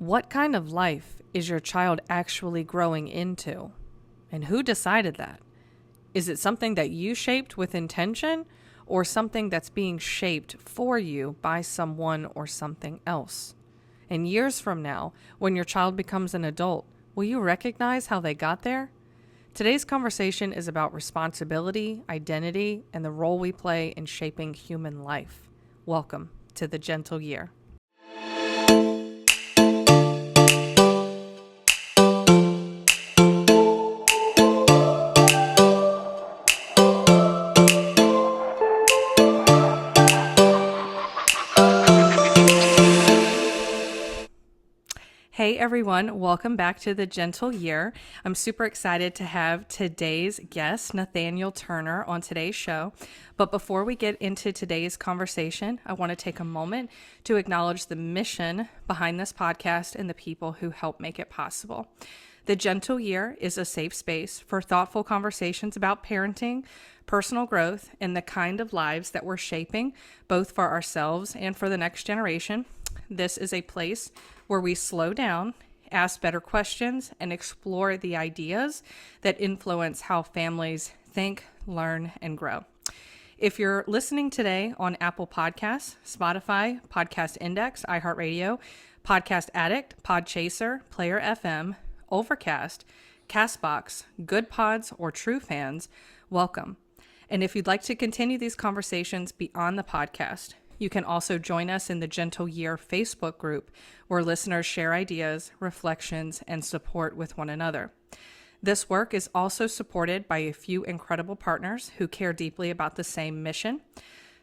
What kind of life is your child actually growing into? And who decided that? Is it something that you shaped with intention, or something that's being shaped for you by someone or something else? And years from now, when your child becomes an adult, will you recognize how they got there? Today's conversation is about responsibility, identity, and the role we play in shaping human life. Welcome to the Gentle Year. Hey everyone, welcome back to the Gentle Year. I'm super excited to have today's guest, Nathaniel Turner, on today's show. But before we get into today's conversation, I want to take a moment to acknowledge the mission behind this podcast and the people who help make it possible. The Gentle Year is a safe space for thoughtful conversations about parenting, personal growth, and the kind of lives that we're shaping, both for ourselves and for the next generation. This is a place where we slow down, ask better questions, and explore the ideas that influence how families think, learn, and grow. If you're listening today on Apple Podcasts, Spotify, Podcast Index, iHeartRadio, Podcast Addict, Podchaser, Player FM, Overcast, Castbox, Good Pods, or True Fans, welcome. And if you'd like to continue these conversations beyond the podcast, you can also join us in the Gentle Year Facebook group, where listeners share ideas, reflections, and support with one another. This work is also supported by a few incredible partners who care deeply about the same mission.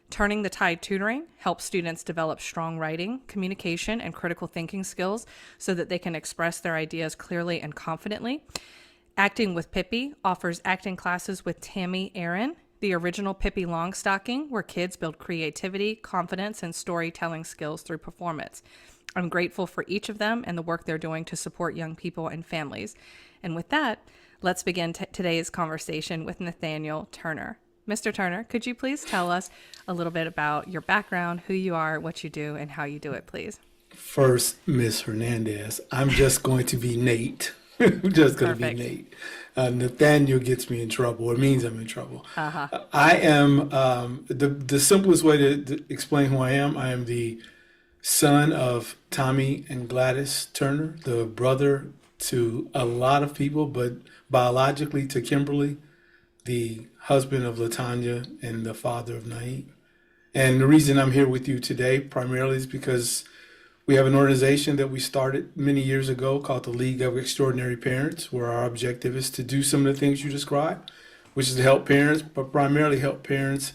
Turning the Tide Tutoring helps students develop strong writing, communication, and critical thinking skills so that they can express their ideas clearly and confidently. Acting with Pippi offers acting classes with Tammy Aaron, the original Pippi Longstocking, where kids build creativity, confidence, and storytelling skills through performance. I'm grateful for each of them and the work they're doing to support young people and families. And with that, let's begin today's conversation with Nathaniel Turner. Mr. Turner, could you please tell us a little bit about your background, who you are, what you do, and how you do it, please? First, Miss Hernandez, I'm just going to be Nate. I'm just going to be Nate. Nathaniel gets me in trouble. It means I'm in trouble. I am, the simplest way to explain who I am the son of Tommy and Gladys Turner, the brother to a lot of people, but biologically to Kimberly, the husband of Latanya and the father of Naeem. And the reason I'm here with you today primarily is because we have an organization that we started many years ago called the League of Extraordinary Parents, where our objective is to do some of the things you described, which is to help parents, but primarily help parents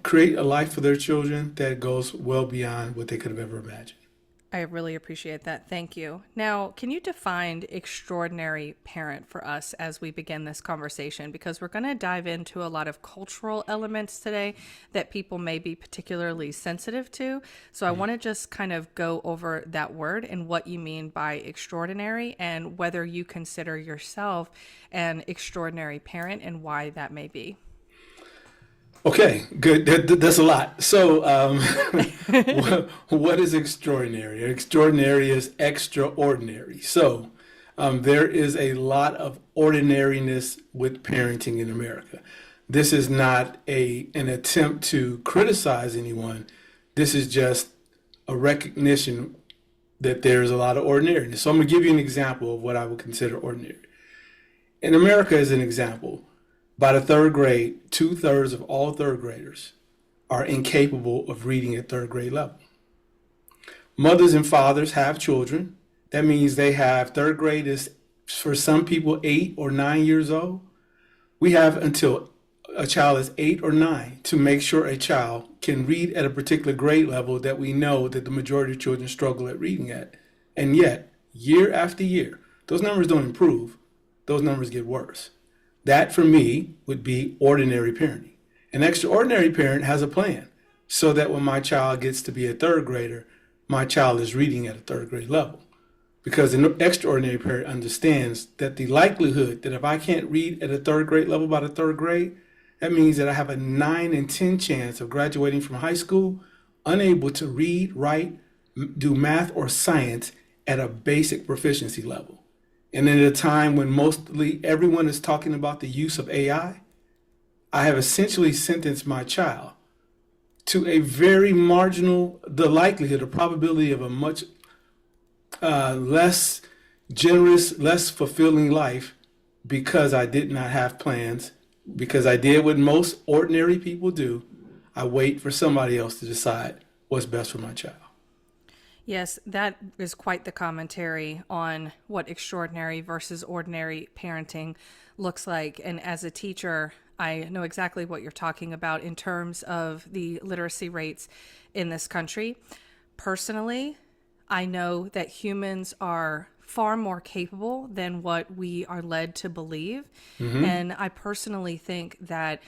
create a life for their children that goes well beyond what they could have ever imagined. I really appreciate that. Thank you. Now, can you define extraordinary parent for us as we begin this conversation? Because we're going to dive into a lot of cultural elements today that people may be particularly sensitive to. So I want to just kind of go over that word and what you mean by extraordinary and whether you consider yourself an extraordinary parent and why that may be. Okay, good. That's a lot. So what is extraordinary? Extraordinary is extraordinary. So there is a lot of ordinariness with parenting in America. This is not an attempt to criticize anyone. This is just a recognition that there's a lot of ordinariness. So I'm going to give you an example of what I would consider ordinary. In America, as an example, by the third grade, 2/3 of all third graders are incapable of reading at third grade level. Mothers and fathers have children. That means they have third grade is, for some people, 8 or 9 years old. We have until a child is 8 or 9 to make sure a child can read at a particular grade level that we know that the majority of children struggle at reading at. And yet, year after year, those numbers don't improve. Those numbers get worse. That, for me, would be ordinary parenting. An extraordinary parent has a plan so that when my child gets to be a third grader, my child is reading at a third grade level. Because an extraordinary parent understands that the likelihood that if I can't read at a third grade level by the third grade, that means that I have a 9 in 10 chance of graduating from high school unable to read, write, do math or science at a basic proficiency level. And in a time when mostly everyone is talking about the use of I have essentially sentenced my child to a very marginal, the likelihood, the probability of a much less generous, less fulfilling life because I did not have plans, because I did what most ordinary people do. I wait for somebody else to decide what's best for my child. Yes, that is quite the commentary on what extraordinary versus ordinary parenting looks like. And as a teacher, I know exactly what you're talking about in terms of the literacy rates in this country. Personally, I know that humans are far more capable than what we are led to believe. And I personally think that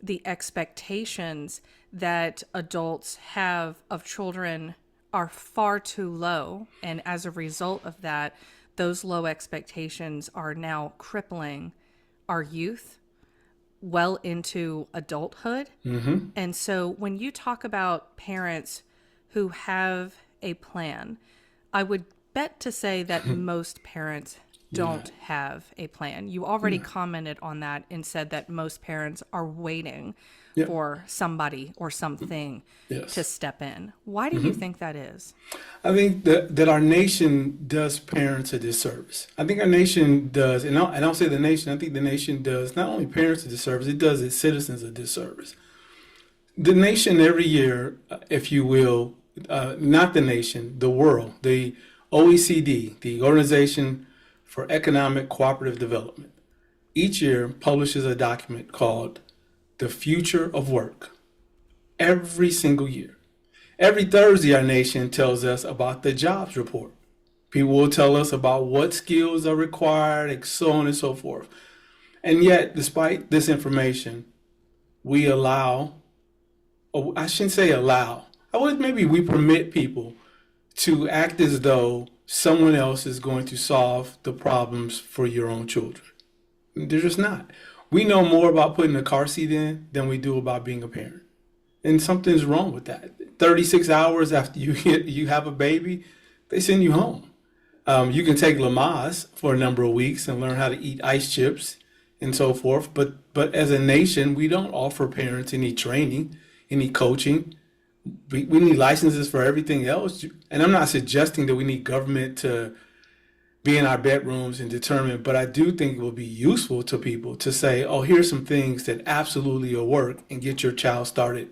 the expectations that adults have of children are far too low. And as a result of that, those low expectations are now crippling our youth well into adulthood. And so when you talk about parents who have a plan, I would bet to say that most parents don't have a plan. You already commented on that and said that most parents are waiting for somebody or something to step in. Why do you think that is? I think that our nation does parents a disservice. I think our nation does, and I don't say the nation, I think the nation does not only parents a disservice, it does its citizens a disservice. The nation every year, if you will, not the nation, the world, the OECD, the Organization for Economic Cooperative Development, each year publishes a document called The Future of Work. Every single year. Every Thursday, our nation tells us about the jobs report. People will tell us about what skills are required, and so on and so forth. And yet, despite this information, we allow, or I shouldn't say allow, maybe we permit people to act as though someone else is going to solve the problems for your own children. They're just not. We know more about putting a car seat in than we do about being a parent. And something's wrong with that. 36 hours after you have a baby, they send you home. You can take Lamaze for a number of weeks and learn how to eat ice chips and so forth. But as a nation, we don't offer parents any training, any coaching. We need licenses for everything else. And I'm not suggesting that we need government to be in our bedrooms and determine, but I do think it will be useful to people to say, oh, here's some things that absolutely will work, and get your child started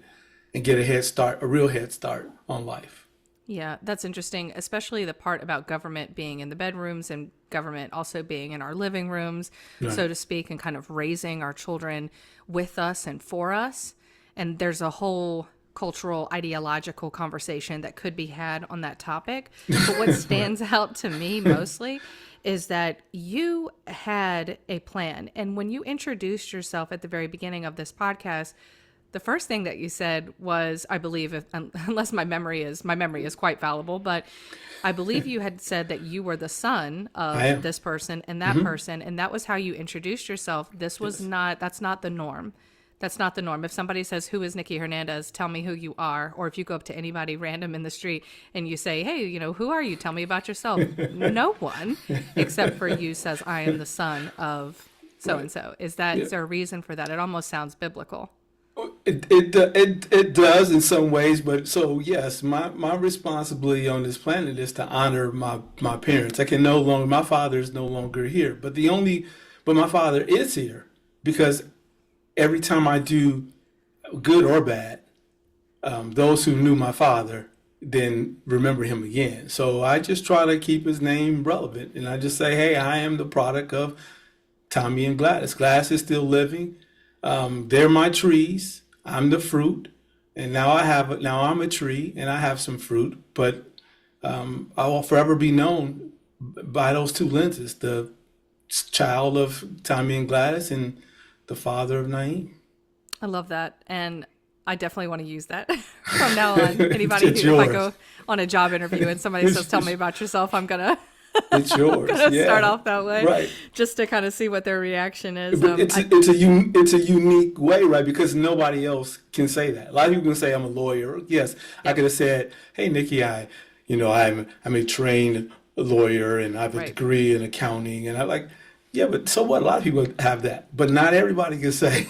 and get a head start, a real head start on life. Yeah, that's interesting, especially the part about government being in the bedrooms and government also being in our living rooms, so to speak, and kind of raising our children with us and for us. And there's a whole cultural, ideological conversation that could be had on that topic. But what stands out to me mostly is that you had a plan. And when you introduced yourself at the very beginning of this podcast, the first thing that you said was, I believe, unless my memory is quite fallible, but I believe you had said that you were the son of this person and that person, and that was how you introduced yourself. That's not the norm. That's not the norm. If somebody says, who is Knikki Hernandez? Tell me who you are. Or if you go up to anybody random in the street and you say, hey, who are you? Tell me about yourself. No one, except for you, says, I am the son of so-and-so. Is there a reason for that? It almost sounds biblical. It does in some ways, but so yes, my responsibility on this planet is to honor my parents. My father is no longer here, but my father is here because every time I do good or bad, those who knew my father then remember him again. So I just try to keep his name relevant, and I just say, hey, I am the product of Tommy and Gladys. Gladys is still living. They're my trees. I'm the fruit, and now I'm a tree, and I have some fruit. But I will forever be known by those two lenses: the child of Tommy and Gladys, and the father of Naeem. I love that, and I definitely want to use that from now on. Anybody if I go on a job interview and somebody says, "Tell me about yourself," I'm gonna. It's yours. I'm gonna start off that way, right? Just to kind of see what their reaction is. But it's a unique way, right? Because nobody else can say that. A lot of people can say, "I'm a lawyer." Yes, I could have said, "Hey, Knikki, I'm a trained a lawyer and I have a Right. degree in accounting. And I'm like, yeah, but so what? A lot of people have that. But not everybody can say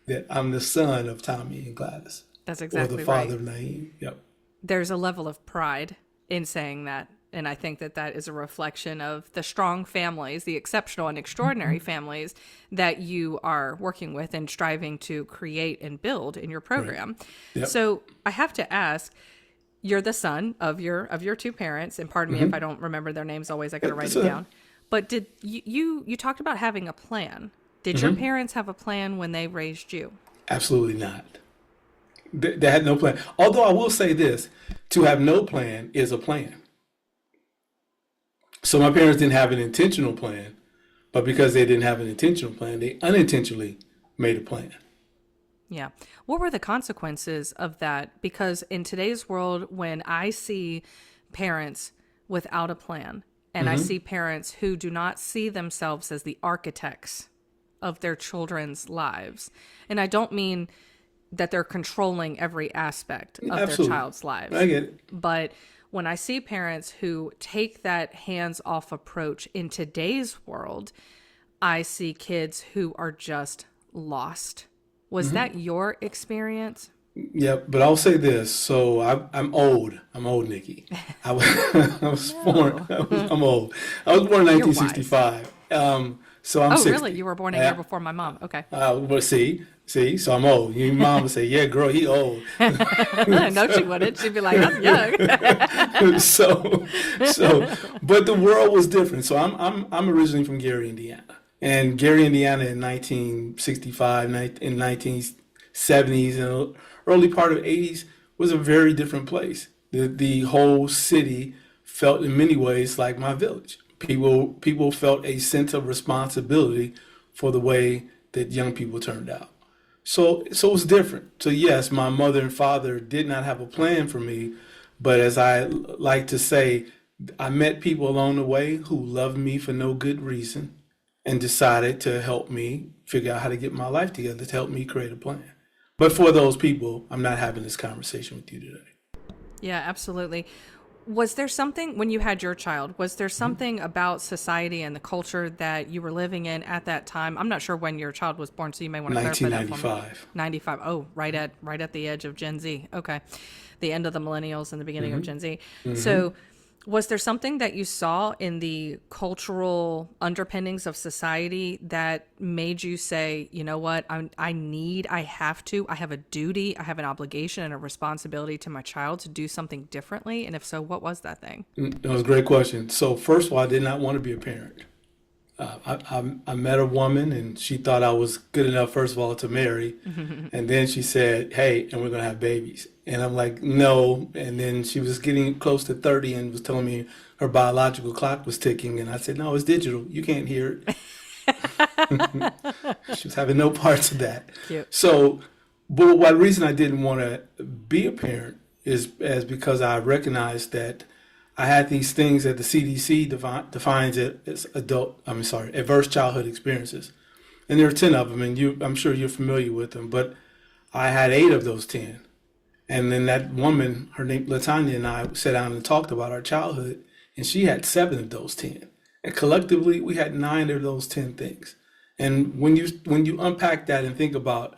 that I'm the son of Tommy and Gladys That's or the exactly father right. of Naeem. Yep. There's a level of pride in saying that. And I think that that is a reflection of the strong families, the exceptional and extraordinary families that you are working with and striving to create and build in your Right. program. Yep. So I have to ask, you're the son of your two parents, and pardon me if I don't remember their names always, I got to write it down. But did you talked about having a plan. Did your parents have a plan when they raised you? Absolutely not. They had no plan. Although I will say this, to have no plan is a plan. So my parents didn't have an intentional plan, but because they didn't have an intentional plan, they unintentionally made a plan. Yeah. What were the consequences of that? Because in today's world, when I see parents without a plan, and I see parents who do not see themselves as the architects of their children's lives, and I don't mean that they're controlling every aspect of their Absolutely. child's lives, I get it. but when I see parents who take that hands off approach in today's world, I see kids who are just lost. Was that your experience? Yep, but I'll say this. So I'm old. I'm old, Nikki. I was, I was born. No. I'm old. I was born in You're wise. 1965. So I'm Oh, really? 60. You were born a year before my mom. Okay. But see, so I'm old. Your mom would say, "Yeah, girl, he old." No, she wouldn't. She'd be like, that's young. so, but the world was different. So I'm originally from Gary, Indiana, and Gary, Indiana, in 1965, in 1970s, and early part of 80s was a very different place. The whole city felt in many ways like my village. People felt a sense of responsibility for the way that young people turned out. So it was different. So yes, my mother and father did not have a plan for me, but as I like to say, I met people along the way who loved me for no good reason and decided to help me figure out how to get my life together to help me create a plan. But for those people, I'm not having this conversation with you today. Yeah, absolutely. Was there something when you had your child, was there something about society and the culture that you were living in at that time? I'm not sure when your child was born, so you may want to clarify that for me. 1995. 95. Oh, right at the edge of Gen Z. Okay. The end of the millennials and the beginning of Gen Z. So was there something that you saw in the cultural underpinnings of society that made you say, you know what, I have a duty, I have an obligation and a responsibility to my child to do something differently? And if so, what was that thing? That was a great question. So first of all, I did not want to be a parent. I met a woman and she thought I was good enough, first of all, to marry. And then she said, hey, and we're going to have babies. And I'm like, no. And then she was getting close to 30 and was telling me her biological clock was ticking. And I said, no, it's digital. You can't hear it. She was having no parts of that. Cute. So, but one reason I didn't want to be a parent is because I recognized that I had these things that the CDC defines it as adverse childhood experiences. And there are 10 of them, and I'm sure you're familiar with them, but I had 8 of those 10. And then that woman, her name Latanya, and I sat down and talked about our childhood, and she had 7 of those 10. And collectively, we had 9 of those 10 things. And when you unpack that and think about,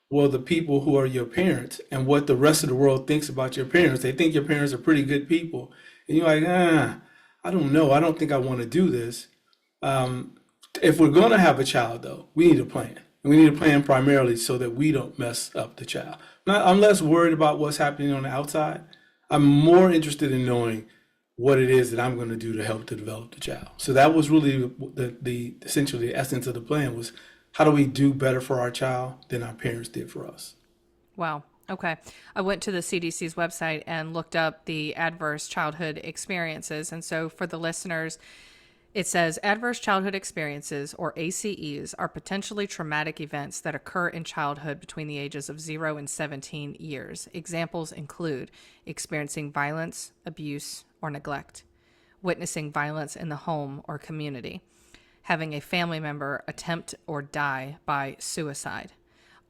well, the people who are your parents and what the rest of the world thinks about your parents, they think your parents are pretty good people. And you're like, I don't know. I don't think I want to do this. If we're going to have a child, though, we need a plan. And we need a plan primarily so that we don't mess up the child. I'm less worried about what's happening on the outside. I'm more interested in knowing what it is that I'm going to do to help to develop the child. So that was really the essentially the essence of the plan was how do we do better for our child than our parents did for us? Wow. Okay. I went to the CDC's website and looked up the adverse childhood experiences. And so for the listeners, it says adverse childhood experiences, or ACEs, are potentially traumatic events that occur in childhood between the ages of 0 and 17 years. Examples include experiencing violence, abuse, or neglect, witnessing violence in the home or community, having a family member attempt or die by suicide,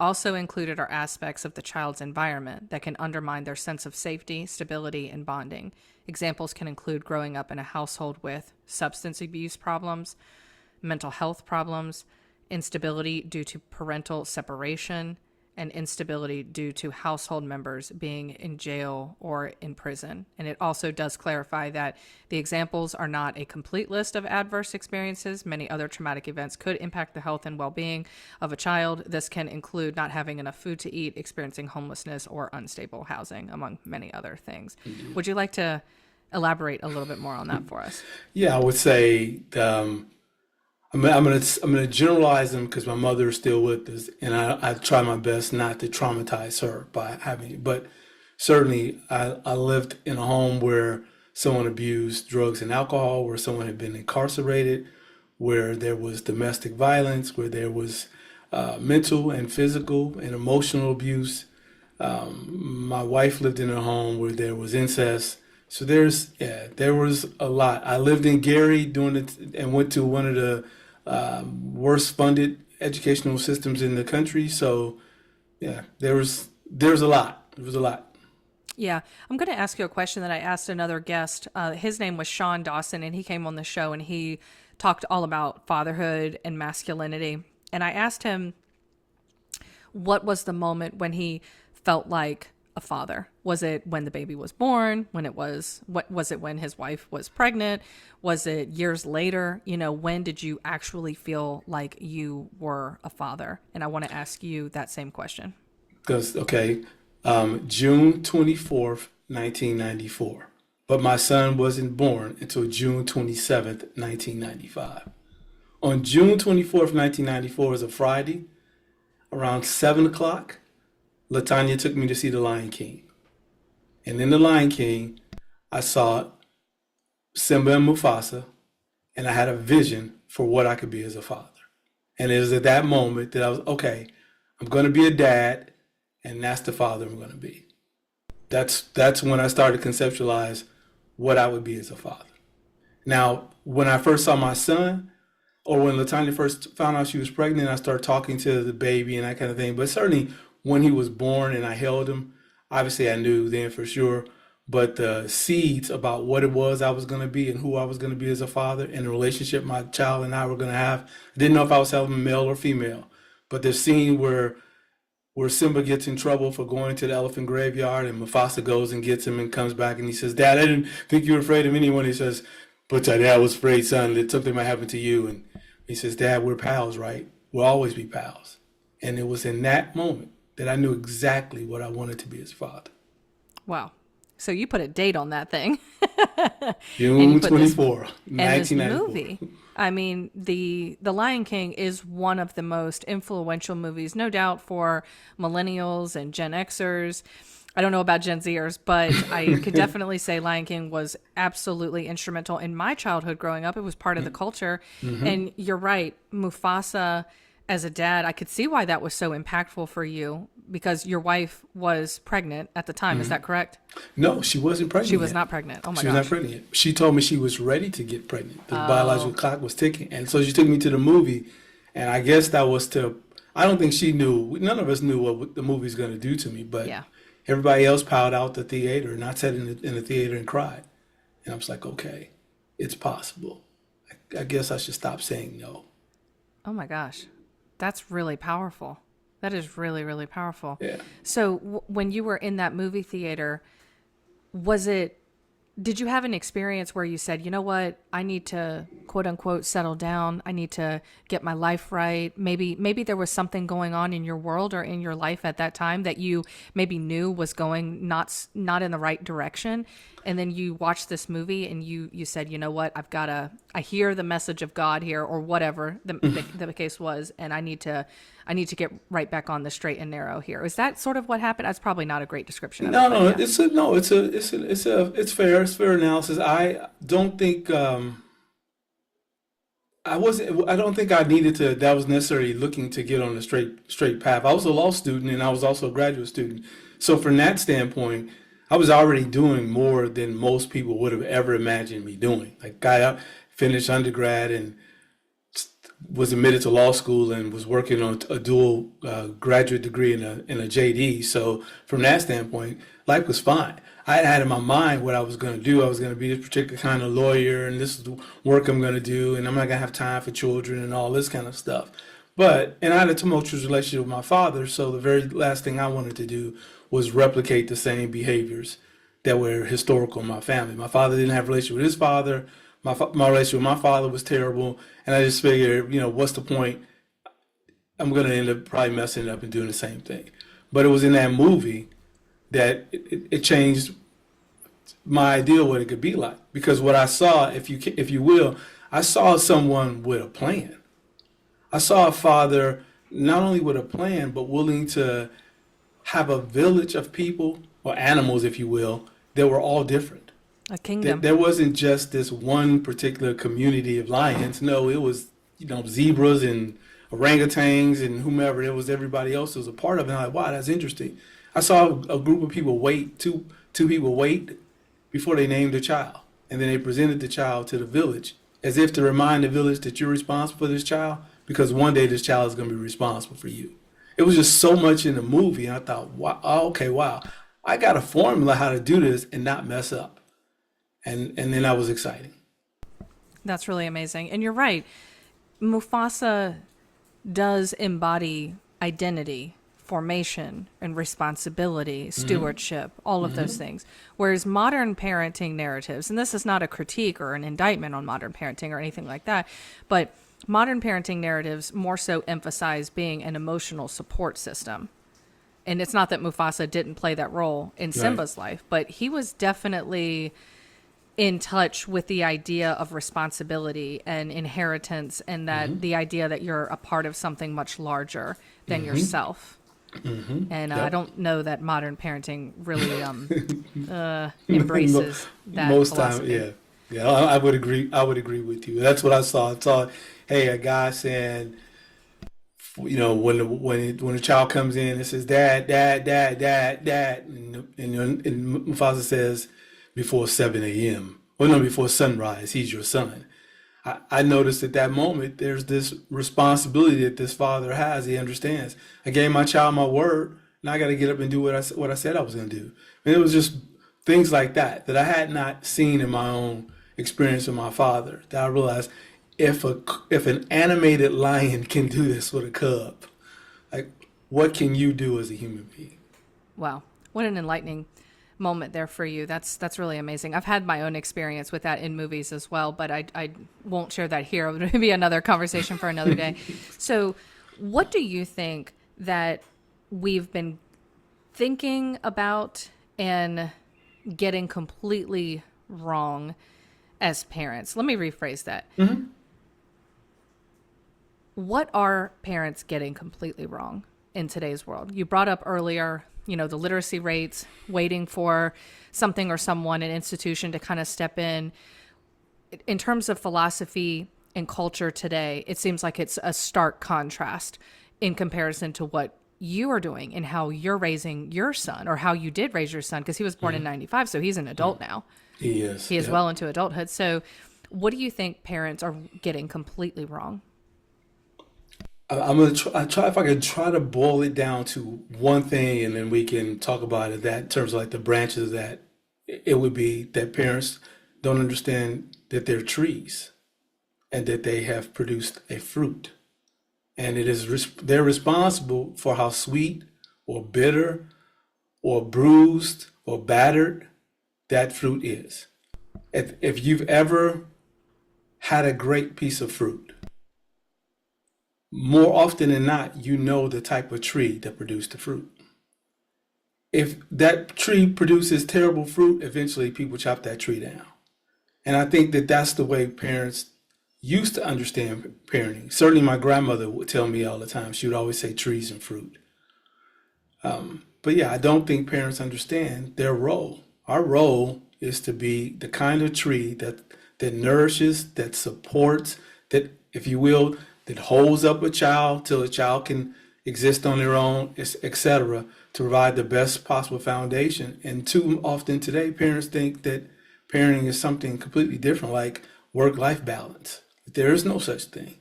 Also included are aspects of the child's environment that can undermine their sense of safety, stability, and bonding. Examples can include growing up in a household with substance abuse problems, mental health problems, instability due to parental separation, and instability due to household members being in jail or in prison. And it also does clarify that the examples are not a complete list of adverse experiences. Many other traumatic events could impact the health and well-being of a child. This can include not having enough food to eat, experiencing homelessness, or unstable housing, among many other things. Mm-hmm. Would you like to elaborate a little bit more on that for us? Yeah, I would say I'm gonna generalize them because my mother is still with us, and I try my best not to traumatize her by having it. But certainly, I lived in a home where someone abused drugs and alcohol, where someone had been incarcerated, where there was domestic violence, where there was mental and physical and emotional abuse. My wife lived in a home where there was incest. So there was a lot. I lived in Gary doing it and went to one of the worst funded educational systems in the country. So yeah, there's a lot. There was a lot. Yeah, I'm going to ask you a question that I asked another guest. His name was Sean Dawson, and he came on the show and he talked all about fatherhood and masculinity. And I asked him, what was the moment when he felt like a father? Was it when the baby was born? What was it when his wife was pregnant? Was it years later? When did you actually feel like you were a father? And I want to ask you that same question. Because June 24th, 1994, but my son wasn't born until June 27th, 1995. On June 24th, 1994 is a Friday, around 7 o'clock. LaTanya took me to see The Lion King. And in The Lion King, I saw Simba and Mufasa, and I had a vision for what I could be as a father. And it was at that moment that I was, okay, I'm going to be a dad, and that's the father I'm going to be. That's when I started to conceptualize what I would be as a father. Now, when I first saw my son, or when LaTanya first found out she was pregnant, I started talking to the baby and that kind of thing. But certainly when he was born and I held him, obviously I knew then for sure. But the seeds about what it was I was going to be and who I was going to be as a father and the relationship my child and I were going to have, I didn't know if I was having him male or female. But the scene where Simba gets in trouble for going to the elephant graveyard and Mufasa goes and gets him and comes back and he says, "Dad, I didn't think you were afraid of anyone." He says, "But your dad was afraid, son, that something might happen to you." And he says, "Dad, we're pals, right? We'll always be pals." And it was in that moment that I knew exactly what I wanted to be as a father. Wow. So you put a date on that thing. June 24, 1994. And this movie, I mean, the Lion King is one of the most influential movies, no doubt, for millennials and Gen Xers. I don't know about Gen Zers, but I could definitely say Lion King was absolutely instrumental in my childhood growing up. It was part of the culture. Mm-hmm. And you're right, Mufasa as a dad, I could see why that was so impactful for you because your wife was pregnant at the time. Mm-hmm. Is that correct? No, she wasn't pregnant. She was not pregnant. Oh my gosh. She was not pregnant yet. She told me she was ready to get pregnant. The biological clock was ticking. And so she took me to the movie. And I guess that was I don't think she knew, none of us knew what the movie was going to do to me. But yeah. Everybody else piled out the theater and I sat in the theater and cried. And I was like, okay, it's possible. I guess I should stop saying no. Oh my gosh. That's really powerful. That is really, really powerful. Yeah. So when you were in that movie theater, did you have an experience where you said, you know what, I need to quote unquote settle down. I need to get my life right. Maybe there was something going on in your world or in your life at that time that you maybe knew was going not in the right direction. And then you watched this movie and you said, you know what, I hear the message of God here or whatever the case was. And I need to get right back on the straight and narrow here. Is that sort of what happened? That's probably not a great description of it. It's fair. It's fair analysis. I don't think I don't think I needed to. That was necessarily looking to get on the straight path. I was a law student and I was also a graduate student. So from that standpoint, I was already doing more than most people would have ever imagined me doing. Like I finished undergrad and was admitted to law school and was working on a dual graduate degree in a JD. So from that standpoint, life was fine. I had in my mind what I was going to do. I was going to be this particular kind of lawyer, and this is the work I'm going to do, and I'm not going to have time for children and all this kind of stuff. And I had a tumultuous relationship with my father, so the very last thing I wanted to do was replicate the same behaviors that were historical in my family. My father didn't have a relationship with his father. My relationship with my father was terrible, and I just figured, what's the point? I'm going to end up probably messing it up and doing the same thing. But it was in that movie that it changed my idea of what it could be like. Because what I saw, if you will, I saw someone with a plan. I saw a father not only with a plan, but willing to have a village of people, or animals, if you will, that were all different. A kingdom. There wasn't just this one particular community of lions. No, it was, zebras and orangutans and whomever. It was everybody else who was a part of it. And I'm like, wow, that's interesting. I saw a group of people wait, two people wait before they named their child. And then they presented the child to the village as if to remind the village that you're responsible for this child, because one day this child is going to be responsible for you. It was just so much in the movie. And I thought, wow, okay, wow. I got a formula how to do this and not mess up. And then that was exciting. That's really amazing. And you're right. Mufasa does embody identity, formation, and responsibility, stewardship, all of those things. Whereas modern parenting narratives, and this is not a critique or an indictment on modern parenting or anything like that, but modern parenting narratives more so emphasize being an emotional support system. And it's not that Mufasa didn't play that role in Simba's life, but he was definitely in touch with the idea of responsibility and inheritance, and that the idea that you're a part of something much larger than yourself. And I don't know that modern parenting really embraces that Most philosophy. time, yeah. I would agree. I would agree with you. That's what I saw. I saw, hey, a guy saying, when a child comes in and says, "Dad, Dad, Dad, Dad, Dad," and Mufasa says, before 7 a.m. Well, no, before sunrise, he's your son. I noticed at that moment, there's this responsibility that this father has. He understands. I gave my child my word, and I got to get up and do what I said I was going to do. And it was just things like that I had not seen in my own experience with my father, that I realized if an animated lion can do this with a cub, like, what can you do as a human being? Wow. What an enlightening moment there for you. That's really amazing. I've had my own experience with that in movies as well, but I won't share that here. It would be another conversation for another day. So what do you think that we've been thinking about and getting completely wrong as parents? Let me rephrase that. What are parents getting completely wrong in today's world? You brought up earlier, the literacy rates, waiting for something or someone, an institution to kind of step in. In terms of philosophy and culture today, it seems like it's a stark contrast in comparison to what you are doing and how you're raising your son, or how you did raise your son, because he was born in 95, so he's an adult now. He is. He is well into adulthood. So what do you think parents are getting completely wrong? I'm gonna try if I can try to boil it down to one thing, and then we can talk about it. That in terms of like the branches of that, it would be that parents don't understand that they're trees, and that they have produced a fruit, and they're responsible for how sweet or bitter or bruised or battered that fruit is. If you've ever had a great piece of fruit, more often than not, you know the type of tree that produced the fruit. If that tree produces terrible fruit, eventually people chop that tree down. And I think that that's the way parents used to understand parenting. Certainly my grandmother would tell me all the time. She would always say trees and fruit. But yeah, I don't think parents understand their role. Our role is to be the kind of tree that nourishes, that supports, that, if you will, that holds up a child till a child can exist on their own, etc., to provide the best possible foundation. And too often today, parents think that parenting is something completely different, like work-life balance. There is no such thing.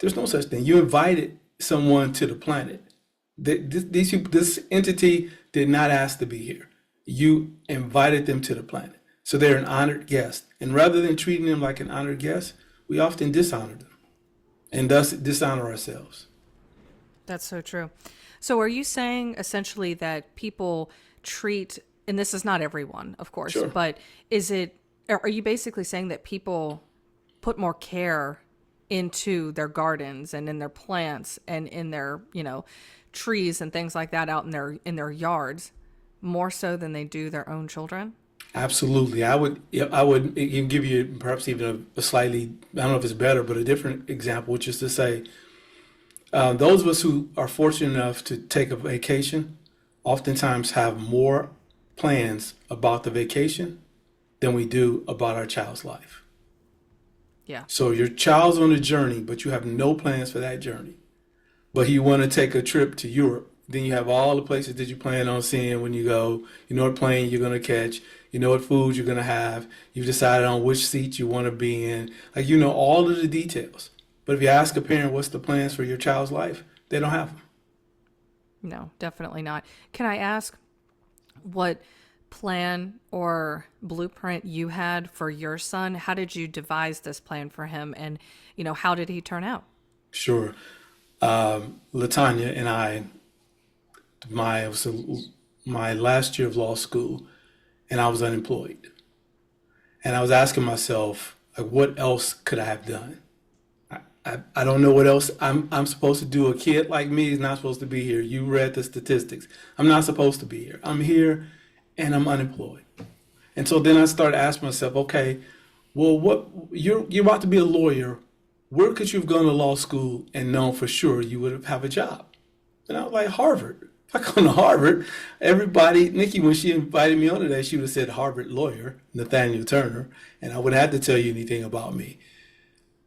There's no such thing. You invited someone to the planet. This entity did not ask to be here. You invited them to the planet. So they're an honored guest. And rather than treating them like an honored guest, we often dishonor them and thus dishonor ourselves. That's so true. So are you saying essentially that people treat, and this is not everyone, of course, Sure. but are you basically saying that people put more care into their gardens and in their plants and in their, trees and things like that out in their yards more so than they do their own children? Absolutely. I would even give you perhaps even a slightly, I don't know if it's better, but a different example, which is to say, those of us who are fortunate enough to take a vacation oftentimes have more plans about the vacation than we do about our child's life. Yeah. So your child's on a journey, but you have no plans for that journey. But you want to take a trip to Europe. Then you have all the places that you plan on seeing when you go. You know what plane you're going to catch. You know what food you're going to have. You've decided on which seat you want to be in. Like, you know all of the details. But if you ask a parent what's the plans for your child's life, they don't have them. No, definitely not. Can I ask what plan or blueprint you had for your son? How did you devise this plan for him? And, how did he turn out? Sure. Latanya and I, it was my last year of law school, and I was unemployed. And I was asking myself, like, what else could I have done? I don't know what else I'm supposed to do. A kid like me is not supposed to be here. You read the statistics. I'm not supposed to be here. I'm here and I'm unemployed. And so then I started asking myself, okay, well, what you're about to be a lawyer. Where could you have gone to law school and known for sure you would have a job? And I was like, Harvard. If I go to Harvard, everybody, Knikki, when she invited me on today, she would have said Harvard lawyer, Nathaniel Turner, and I wouldn't have to tell you anything about me.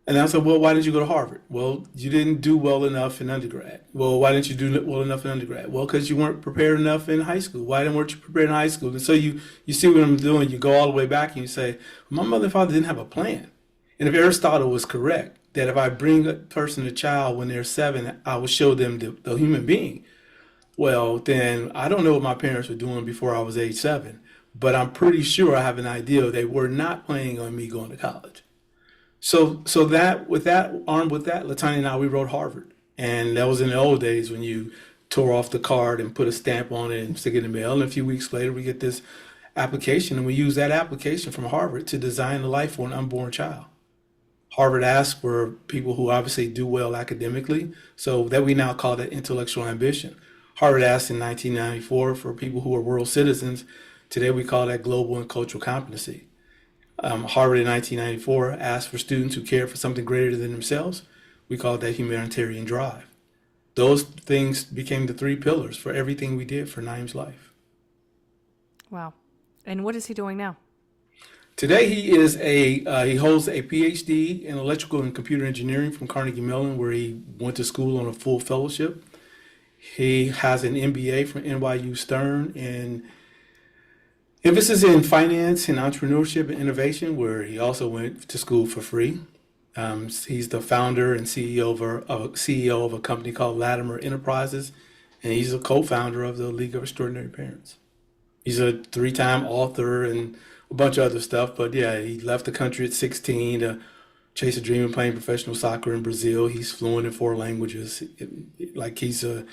And I said, well, why did you go to Harvard? Well, you didn't do well enough in undergrad. Well, why didn't you do well enough in undergrad? Well, because you weren't prepared enough in high school. Why weren't you prepared in high school? And so you see what I'm doing. You go all the way back and you say, my mother and father didn't have a plan. And if Aristotle was correct, that if I bring a person, a child, when they're 7, I will show them the human being. Well, then I don't know what my parents were doing before I was age 7, but I'm pretty sure I have an idea they were not planning on me going to college. So that armed with that, Latanya and I, we wrote Harvard. And that was in the old days when you tore off the card and put a stamp on it and stick it in the mail. And a few weeks later, we get this application, and we use that application from Harvard to design a life for an unborn child. Harvard asks for people who obviously do well academically, so that we now call that intellectual ambition. Harvard asked in 1994 for people who are world citizens. Today we call that global and cultural competency. Harvard in 1994 asked for students who care for something greater than themselves. We call that humanitarian drive. Those things became the 3 pillars for everything we did for Naeem's life. Wow. And what is he doing now? Today he holds a PhD in electrical and computer engineering from Carnegie Mellon, where he went to school on a full fellowship. He has an MBA from NYU Stern and emphasis in finance and entrepreneurship and innovation, where he also went to school for free. He's the founder and CEO of a company called Latimer Enterprises, and he's a co-founder of the League of Extraordinary Parents. He's a 3-time author and a bunch of other stuff, but yeah, he left the country at 16 to chase a dream of playing professional soccer in Brazil. He's fluent in 4 languages. Like he's an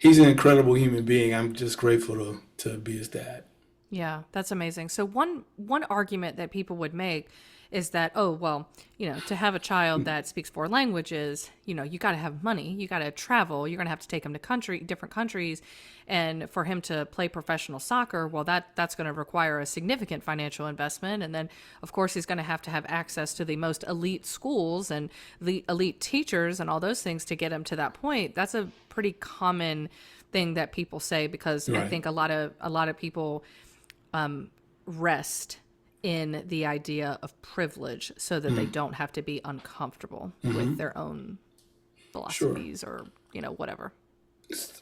incredible human being. I'm just grateful to be his dad. Yeah, that's amazing. So one argument that people would make is that, oh, well, to have a child that speaks 4 languages, you got to have money, you got to travel, you're going to have to take him to different countries. And for him to play professional soccer, well, that's going to require a significant financial investment. And then, of course, he's going to have access to the most elite schools and the elite teachers and all those things to get him to that point. That's a pretty common thing that people say, because Right. I think a lot of people rest in the idea of privilege so that they don't have to be uncomfortable with their own philosophies or whatever.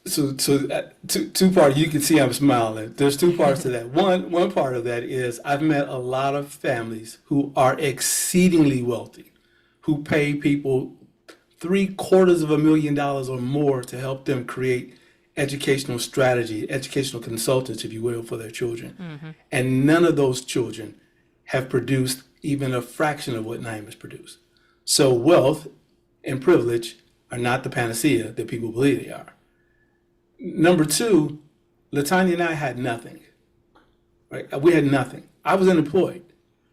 So two parts. You can see I'm smiling. There's 2 parts to that. One part of that is I've met a lot of families who are exceedingly wealthy, who pay people $750,000 or more to help them create educational strategy, educational consultants, if you will, for their children. And none of those children have produced even a fraction of what Naeem has produced. So wealth and privilege are not the panacea that people believe they are. Number two, Latanya and I had nothing. Right? We had nothing. I was unemployed.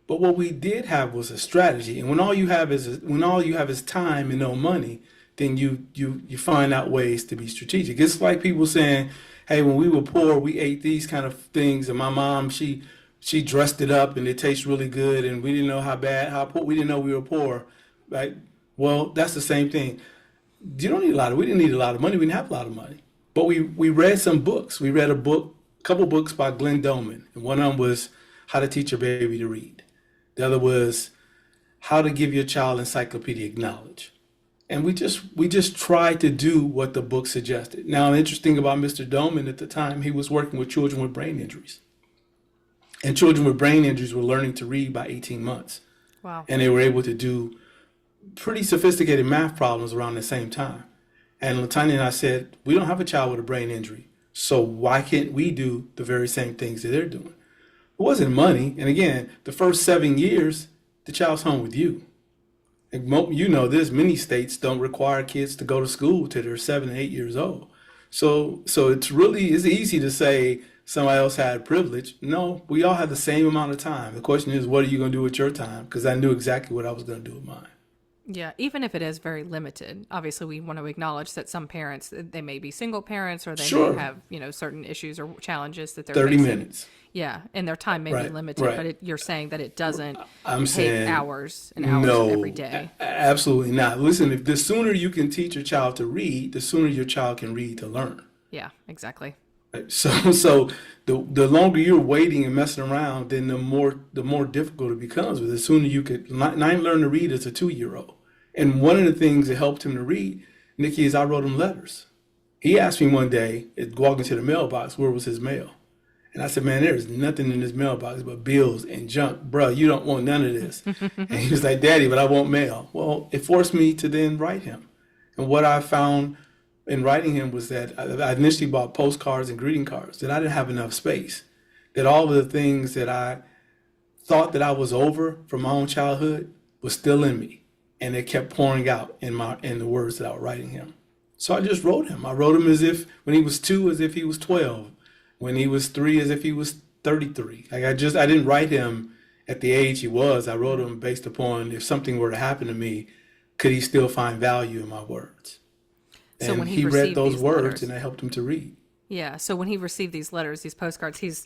But what we did have was a strategy. And when all you have is time and no money, then you find out ways to be strategic. It's like people saying, "Hey, when we were poor, we ate these kind of things, and my mom she dressed it up and it tastes really good, and we didn't know how poor, we didn't know we were poor." Right? Well, that's the same thing. We didn't need a lot of money. We didn't have a lot of money. But we read some books. We read a couple books by Glenn Doman, and one of them was How to Teach Your Baby to Read. The other was How to Give Your Child Encyclopedic Knowledge. And we just tried to do what the book suggested. Now, interesting about Mr. Doman at the time, he was working with children with brain injuries. And children with brain injuries were learning to read by 18 months. Wow. And they were able to do pretty sophisticated math problems around the same time. And Latanya and I said, we don't have a child with a brain injury, so why can't we do the very same things that they're doing? It wasn't money. And again, the first 7 years, the child's home with you. And there's many states don't require kids to go to school till they're 7 and 8 years old. So it's easy to say somebody else had privilege. No, we all have the same amount of time. The question is, what are you going to do with your time? Because I knew exactly what I was going to do with mine. Yeah, even if it is very limited, obviously we want to acknowledge that some parents, they may be single parents, or they Sure. may have, certain issues or challenges that they're 30 facing. minutes. Yeah, and their time may be Right, limited, right. but you're saying that it doesn't I'm take saying hours and hours no, every day. Absolutely not. Listen, if the sooner you can teach your child to read, the sooner your child can read to learn. Yeah, exactly. Right? So the longer you're waiting and messing around, then the more difficult it becomes. But the sooner you could, Naeem learned to read as a 2-year-old. And one of the things that helped him to read, Knikki, is I wrote him letters. He asked me one day, walking to the mailbox, where was his mail? And I said, man, there's nothing in this mailbox but bills and junk. Bro, you don't want none of this. And he was like, Daddy, but I want mail. Well, it forced me to then write him. And what I found in writing him was that I initially bought postcards and greeting cards, that I didn't have enough space, that all of the things that I thought that I was over from my own childhood was still in me. And it kept pouring out in the words that I was writing him. So I just wrote him. I wrote him as if, when he was 2, as if he was 12. When he was 3, as if he was 33. Like I didn't write him at the age he was. I wrote him based upon, if something were to happen to me, could he still find value in my words? So And when he read received those these words, letters, and I helped him to read. yeah. So when he received these letters, these postcards, he's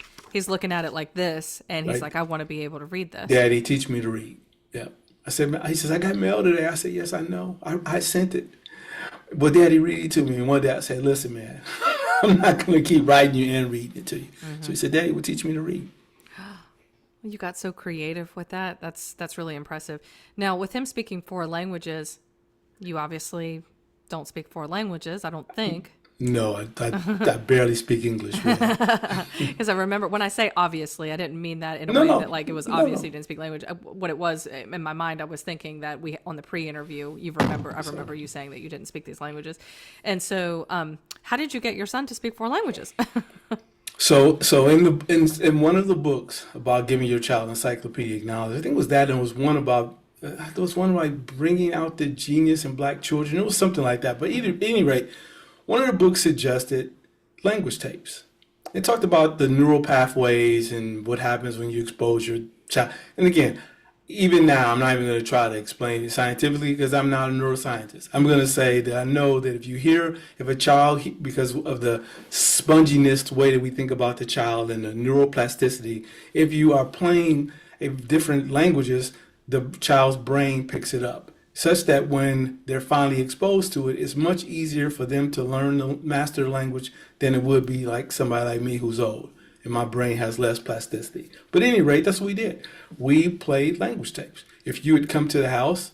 looking at it like this, and he's like, I want to be able to read this. Daddy, teach me to read. Yeah. I said, he says, I got mail today. I said, yes, I know. I sent it. But Daddy, read it to me. And one day I said, listen, man, I'm not going to keep writing you and reading it to you. Mm-hmm. So he said, Daddy will teach me to read. You got so creative with that. That's really impressive. Now, with him speaking 4 languages, you obviously don't speak 4 languages, I don't think. No, I barely speak English. Because I remember when I say obviously, I didn't mean that in a way that like it was obvious you didn't speak language. What it was in my mind, I was thinking that on the pre-interview, I remember you saying that you didn't speak these languages. And so how did you get your son to speak 4 languages? So in one of the books about giving your child encyclopedic knowledge, I think it was that, and it was one about bringing out the genius in Black children. It was something like that. But at any rate, one of the books suggested language tapes. It talked about the neural pathways and what happens when you expose your child. And again, even now, I'm not even going to try to explain it scientifically because I'm not a neuroscientist. I'm going to say that I know that if a child, because of the sponginess way that we think about the child and the neuroplasticity, if you are playing different languages, the child's brain picks it up, such that when they're finally exposed to it, it's much easier for them to learn the master language than it would be like somebody like me who's old and my brain has less plasticity. But at any rate, that's what we did. We played language tapes. If you had come to the house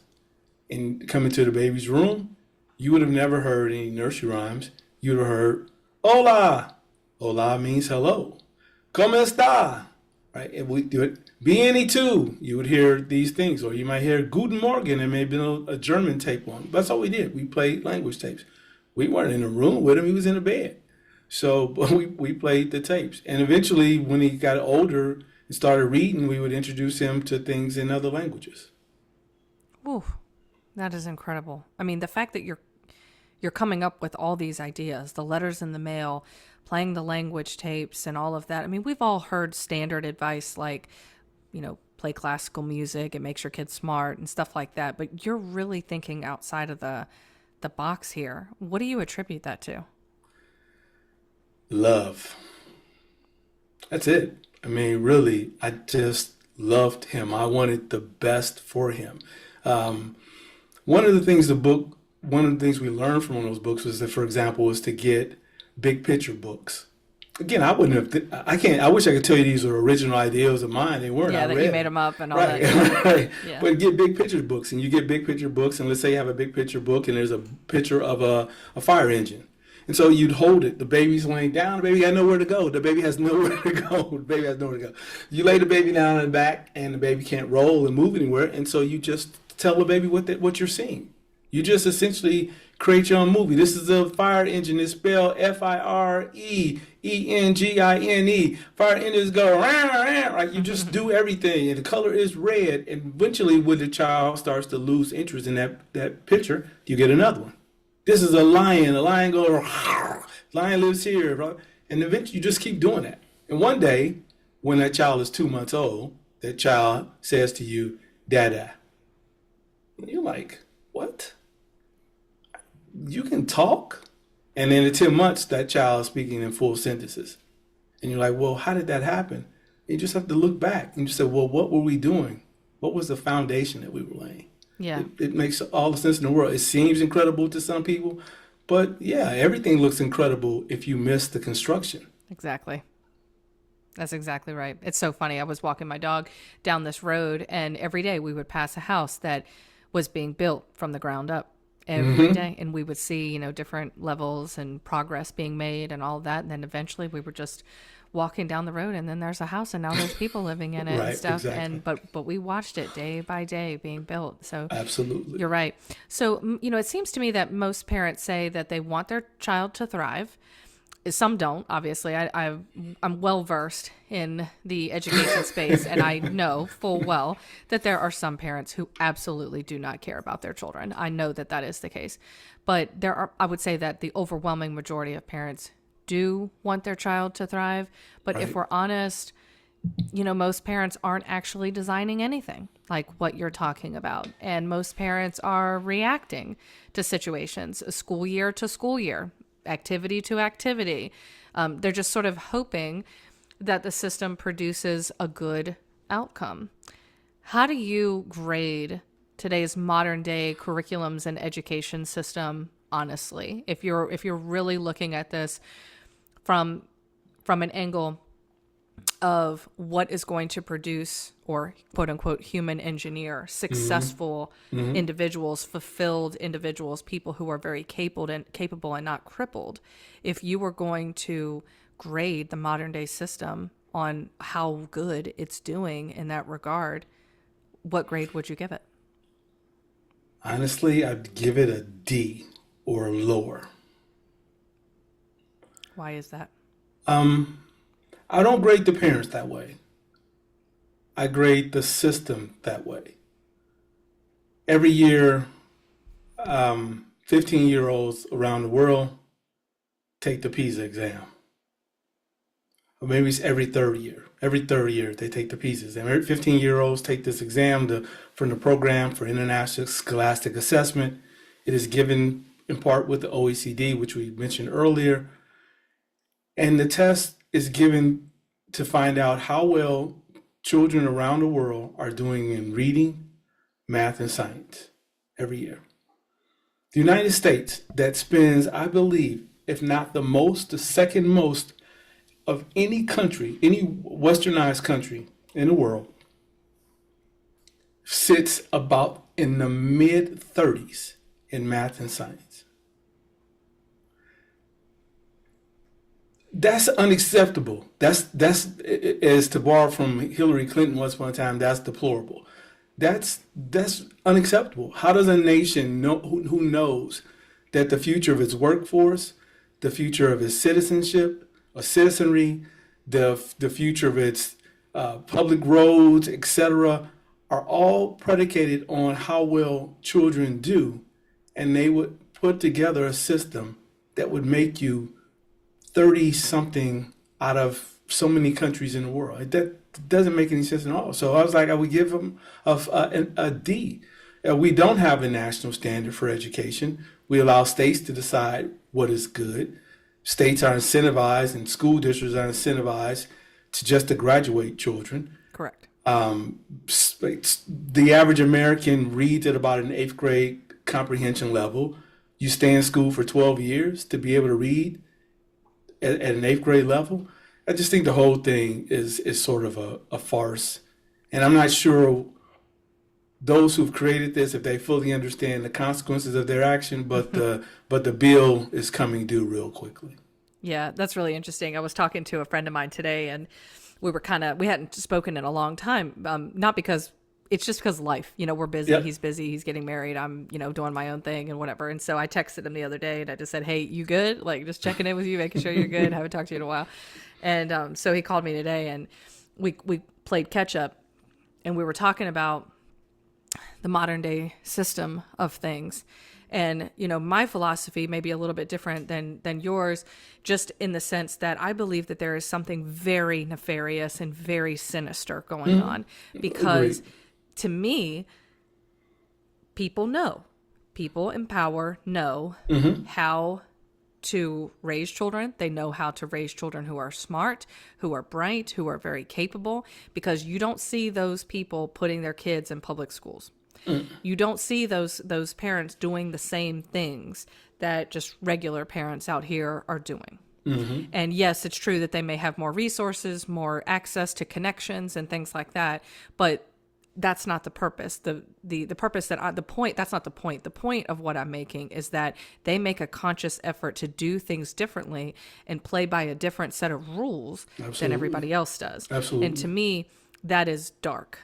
and come into the baby's room, you would have never heard any nursery rhymes. You would have heard, hola. Hola means hello. ¿Cómo está? right? And we do it. BNE2, you would hear these things, or you might hear Guten Morgen, and maybe a German tape on. That's all we did. We played language tapes. We weren't in a room with him, he was in a bed. So but we played the tapes. And eventually, when he got older and started reading, we would introduce him to things in other languages. Ooh, that is incredible. I mean, the fact that you're coming up with all these ideas, the letters in the mail, playing the language tapes and all of that. I mean, we've all heard standard advice like, play classical music, it makes your kids smart and stuff like that. But you're really thinking outside of the box here. What do you attribute that to? Love. That's it. I mean, really, I just loved him. I wanted the best for him. Um, one of the things we learned from one of those books was that, for example, was to get big picture books. Again, I wouldn't have, I can't, I wish I could tell you these are original ideas of mine. They weren't. Yeah, I that read you made them. them up and all Right, that. Yeah. right. Yeah. But get big picture books, and you get big picture books, and let's say you have a big picture book, and there's a picture of a fire engine. And so you'd hold it. The baby's laying down. The baby got nowhere to go. The baby has nowhere to go. The baby has nowhere to go. You lay the baby down on the back, and the baby can't roll and move anywhere. And so you just tell the baby what you're seeing. You just essentially create your own movie. This is a fire engine. It's spelled FIREENGINE. Fire engines go right. You just do everything, and the color is red. And eventually, when the child starts to lose interest in that picture, you get another one. This is a lion. A lion goes, lion lives here. Right? And eventually you just keep doing that. And one day, when that child is 2 months old, that child says to you, Dada. And you're like, what? You can talk? And then at 10 months, that child is speaking in full sentences. And you're like, well, how did that happen? You just have to look back and you say, well, what were we doing? What was the foundation that we were laying? Yeah. It makes all the sense in the world. It seems incredible to some people, but yeah, everything looks incredible if you miss the construction. Exactly. That's exactly right. It's so funny. I was walking my dog down this road, and every day we would pass a house that was being built from the ground up every day. And we would see, different levels and progress being made and all of that. And then eventually we were just walking down the road, and then there's a house, and now there's people living in it Right, and stuff. exactly. And but we watched it day by day being built. So Absolutely. you're right. So, it seems to me that most parents say that they want their child to thrive. Some don't, obviously. I'm well versed in the education space, and I know full well that there are some parents who absolutely do not care about their children. I know that that is the case. But I would say that the overwhelming majority of parents do want their child to thrive. But if Right. we're honest, most parents aren't actually designing anything like what you're talking about. And most parents are reacting to situations, school year to school year, activity to activity. They're just sort of hoping that the system produces a good outcome. How do you grade today's modern day curriculums and education system, honestly? If you're really looking at this from an angle of what is going to produce, or quote unquote human engineer, successful individuals, fulfilled individuals, people who are very capable and not crippled. If you were going to grade the modern day system on how good it's doing in that regard, what grade would you give it? Honestly, I'd give it a D or lower. Why is that? I don't grade the parents that way. I grade the system that way. Every year, 15-year-olds around the world take the PISA exam. Or maybe it's every third year. Every third year they take the PISA exam. 15-year-olds take this exam from the Program for International Scholastic Assessment. It is given in part with the OECD, which we mentioned earlier. And the test is given to find out how well children around the world are doing in reading, math, and science every year. The United States, that spends, I believe, if not the most, the second most of any country, any westernized country in the world, sits about in the mid 30s in math and science. That's unacceptable. That's as to borrow from Hillary Clinton once upon a time. That's deplorable. That's unacceptable. How does a nation know who knows that the future of its workforce, the future of its citizenship or citizenry, the future of its public roads, etc., are all predicated on how well children do, and they would put together a system that would make you 30 something out of so many countries in the world. That doesn't make any sense at all. So I was like, I would give them a D. We don't have a national standard for education. We allow states to decide what is good. States are incentivized and school districts are incentivized to graduate children. Correct. The average American reads at about an eighth grade comprehension level. You stay in school for 12 years to be able to read at an eighth grade level. I just think the whole thing is sort of a farce. And I'm not sure those who've created this, if they fully understand the consequences of their action, but the bill is coming due real quickly. Yeah, that's really interesting. I was talking to a friend of mine today, and we hadn't spoken in a long time. Not because it's just because life, we're busy. Yep. He's busy. He's getting married. I'm, doing my own thing and whatever. And so I texted him the other day and I just said, "Hey, you good? Like, just checking in with you, making sure you're good. Haven't talked to you in a while." And so he called me today and we played catch up, and we were talking about the modern day system of things. And, my philosophy may be a little bit different than yours, just in the sense that I believe that there is something very nefarious and very sinister going on, because Agreed. to me, people in power know how to raise children. They know how to raise children who are smart, who are bright, who are very capable, because you don't see those people putting their kids in public schools. You don't see those parents doing the same things that just regular parents out here are doing. And yes, it's true that they may have more resources, more access to connections and things like that, but that's not the purpose. The purpose that's not the point. The point of what I'm making is that they make a conscious effort to do things differently and play by a different set of rules than everybody else does. Absolutely. And to me, that is dark.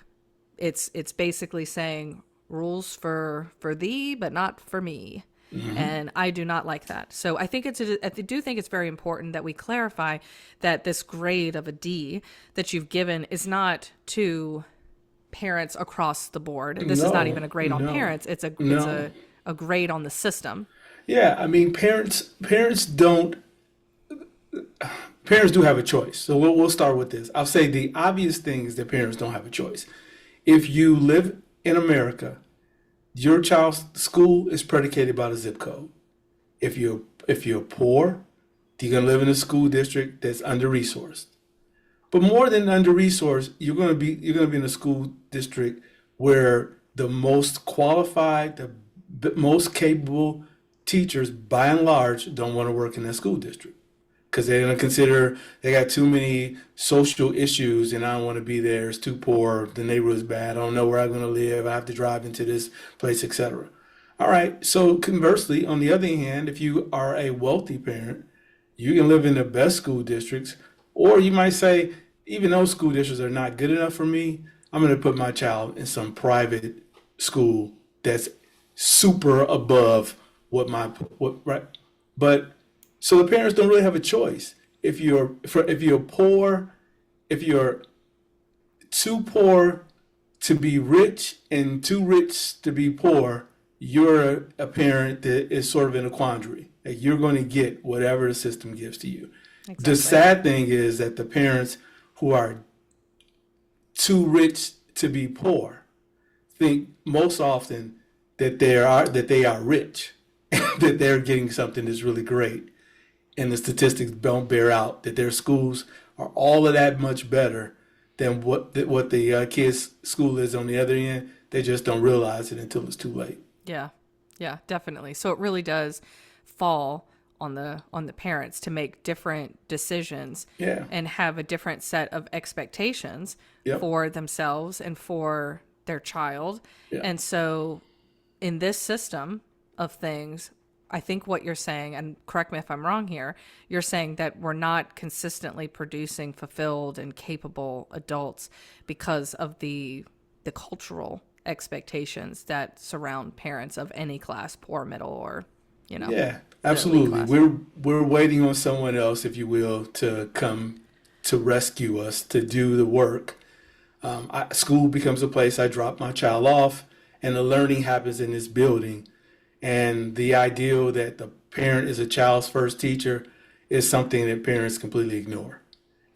It's basically saying rules for thee, but not for me. And I do not like that. So I do think it's very important that we clarify that this grade of a D that you've given is not to parents across the board. This is not even a grade on parents. It's a grade on the system. Yeah, I mean, parents do have a choice. So we'll start with this. I'll say the obvious thing is that parents don't have a choice. If you live in America, your child's school is predicated by the zip code. If you're poor, you're gonna live in a school district that's under-resourced. But more than under-resourced, you're gonna be in a school district where the most qualified, the most capable teachers, by and large, don't want to work in that school district because they're gonna consider they got too many social issues, and I don't want to be there. It's too poor. The neighborhood's bad. I don't know where I'm gonna live. I have to drive into this place, etc. All right. So conversely, on the other hand, if you are a wealthy parent, you can live in the best school districts, or you might say, even though school districts are not good enough for me, I'm going to put my child in some private school that's super above right. But so the parents don't really have a choice. If you're poor, if you're too poor to be rich and too rich to be poor, you're a parent that is sort of in a quandary. Like, you're going to get whatever the system gives to you. Exactly. The sad thing is that the parents who are too rich to be poor think most often that they are rich, that they're getting something that's really great, and the statistics don't bear out that their schools are all of that much better than what the kids' school is on the other end. They just don't realize it until it's too late. Yeah, definitely. So it really does fall on the parents to make different decisions and have a different set of expectations for themselves and for their child. And so in this system of things, I think what you're saying, and correct me if I'm wrong here, you're saying that we're not consistently producing fulfilled and capable adults because of the cultural expectations that surround parents of any class, poor, middle, or, Yeah, the elite absolutely. class. We're waiting on someone else, if you will, to come to rescue us, to do the work. School becomes a place I drop my child off, and the learning happens in this building. And the ideal that the parent is a child's first teacher is something that parents completely ignore.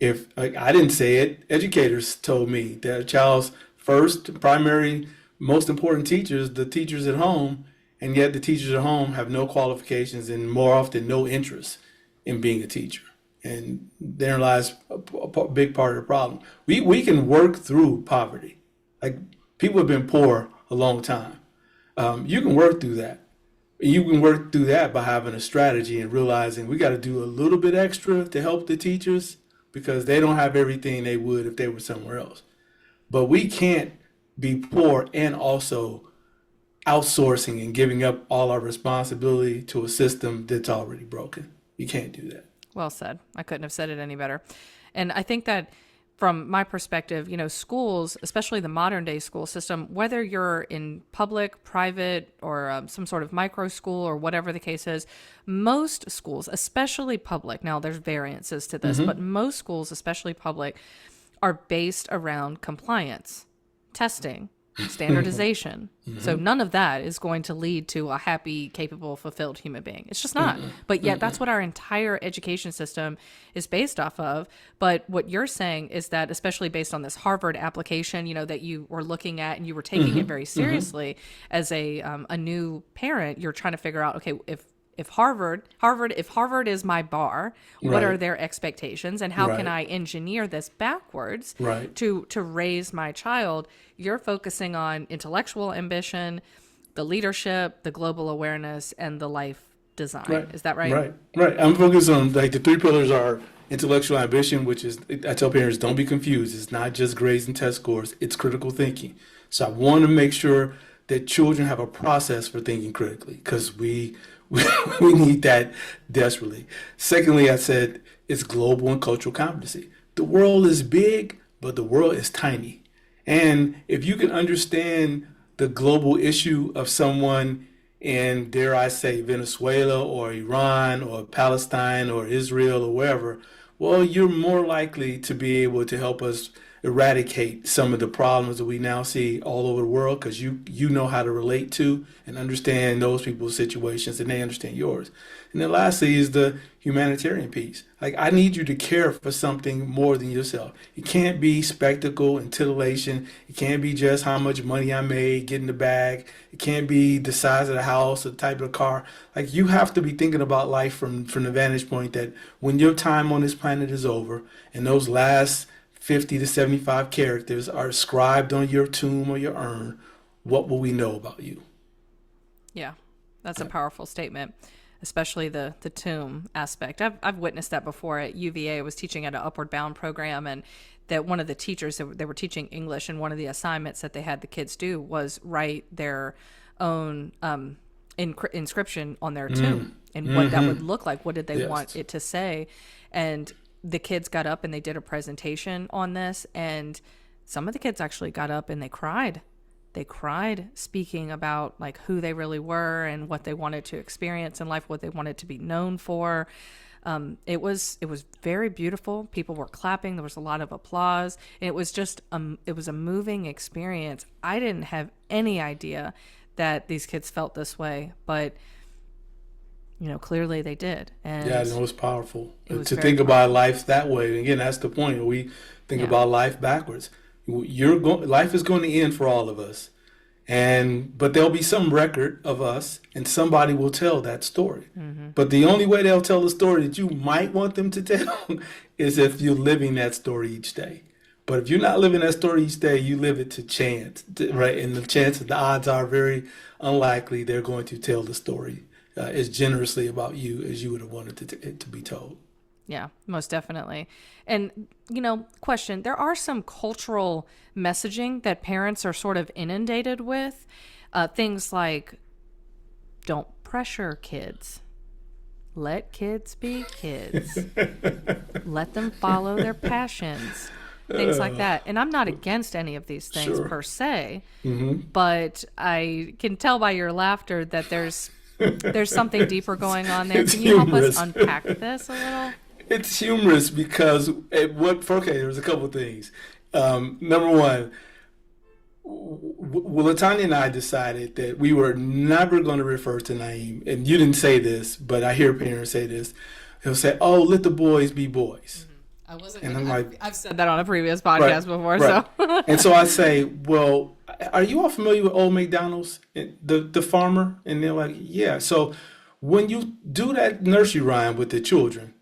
If like, I didn't say it, educators told me that a child's first, primary, most important teachers, the teachers at home, and yet the teachers at home have no qualifications and more often no interest in being a teacher. And there lies a big part of the problem. We can work through poverty. Like people have been poor a long time. You can work through that. You can work through that by having a strategy and realizing we got to do a little bit extra to help the teachers because they don't have everything they would if they were somewhere else. But we can't be poor and also outsourcing and giving up all our responsibility to a system that's already broken. You can't do that. Well said. I couldn't have said it any better. And I think that from my perspective, schools, especially the modern day school system, whether you're in public, private, or some sort of micro school or whatever the case is, most schools, especially public, now there's variances to this, but most schools, especially public, are based around compliance, testing, standardization. So none of that is going to lead to a happy, capable, fulfilled human being. It's just not. But yet that's what our entire education system is based off of. But what you're saying is that, especially based on this Harvard application, that you were looking at and you were taking it very seriously as a new parent, you're trying to figure out, okay, if Harvard is my bar, what are Right. their expectations, and how can Right. I engineer this backwards Right. to raise my child? You're focusing on intellectual ambition, the leadership, the global awareness, and the life design. Right. Is that right? Right. Right. I'm focused on like the three pillars are intellectual ambition, which is I tell parents don't be confused. It's not just grades and test scores. It's critical thinking. So I want to make sure that children have a process for thinking critically because we need that desperately. Secondly, I said it's global and cultural competency. The world is big, but the world is tiny. And if you can understand the global issue of someone in, dare I say, Venezuela or Iran or Palestine or Israel or wherever, well, you're more likely to be able to help us eradicate some of the problems that we now see all over the world because you know how to relate to and understand those people's situations and they understand yours. And then lastly is the humanitarian piece. Like I need you to care for something more than yourself. It can't be spectacle and titillation. It can't be just how much money I made, get in the bag. It can't be the size of the house, the type of the car. Like you have to be thinking about life from the vantage point that when your time on this planet is over and those last 50 to 75 characters are scribed on your tomb or your urn, what will we know about you? Yeah, that's a powerful statement, especially the tomb aspect. I've witnessed that before at UVA. I was teaching at an Upward Bound program, and that one of the teachers, they were teaching English, and one of the assignments that they had the kids do was write their own inscription on their tomb and what that would look like. What did they Yes. want it to say? And the kids got up and they did a presentation on this, and some of the kids actually got up and they cried. They cried speaking about like who they really were and what they wanted to experience in life, what they wanted to be known for. It was very beautiful. People were clapping. There was a lot of applause. And it was just it was a moving experience. I didn't have any idea that these kids felt this way, but clearly they did. And Yeah, I know it's powerful it was to very think about life that way. And again, that's the point. We think Yeah. about life backwards. Life is going to end for all of us, but there'll be some record of us, and somebody will tell that story. But the only way they'll tell the story that you might want them to tell is if you're living that story each day. But if you're not living that story each day, you live it to chance, right? And the odds are very unlikely they're going to tell the story as generously about you as you would have wanted it to be told. Yeah, most definitely. And, question, there are some cultural messaging that parents are sort of inundated with. Things like don't pressure kids. Let kids be kids. Let them follow their passions. Things like that. And I'm not against any of these things Sure. per se, Mm-hmm. but I can tell by your laughter that there's something deeper going on there. It's Can you help us humorous. unpack this a little? It's humorous because there's a couple things. Number one, well, Latanya and I decided that we were never going to refer to Naeem, and you didn't say this, but I hear parents say this. They'll say, "Oh, let the boys be boys," I wasn't. and I'm like, I've said that on a previous right, podcast before, right. so And so I say, "Well, are you all familiar with Old McDonald's, the farmer?" And they're like, "Yeah." So when you do that nursery rhyme with the children,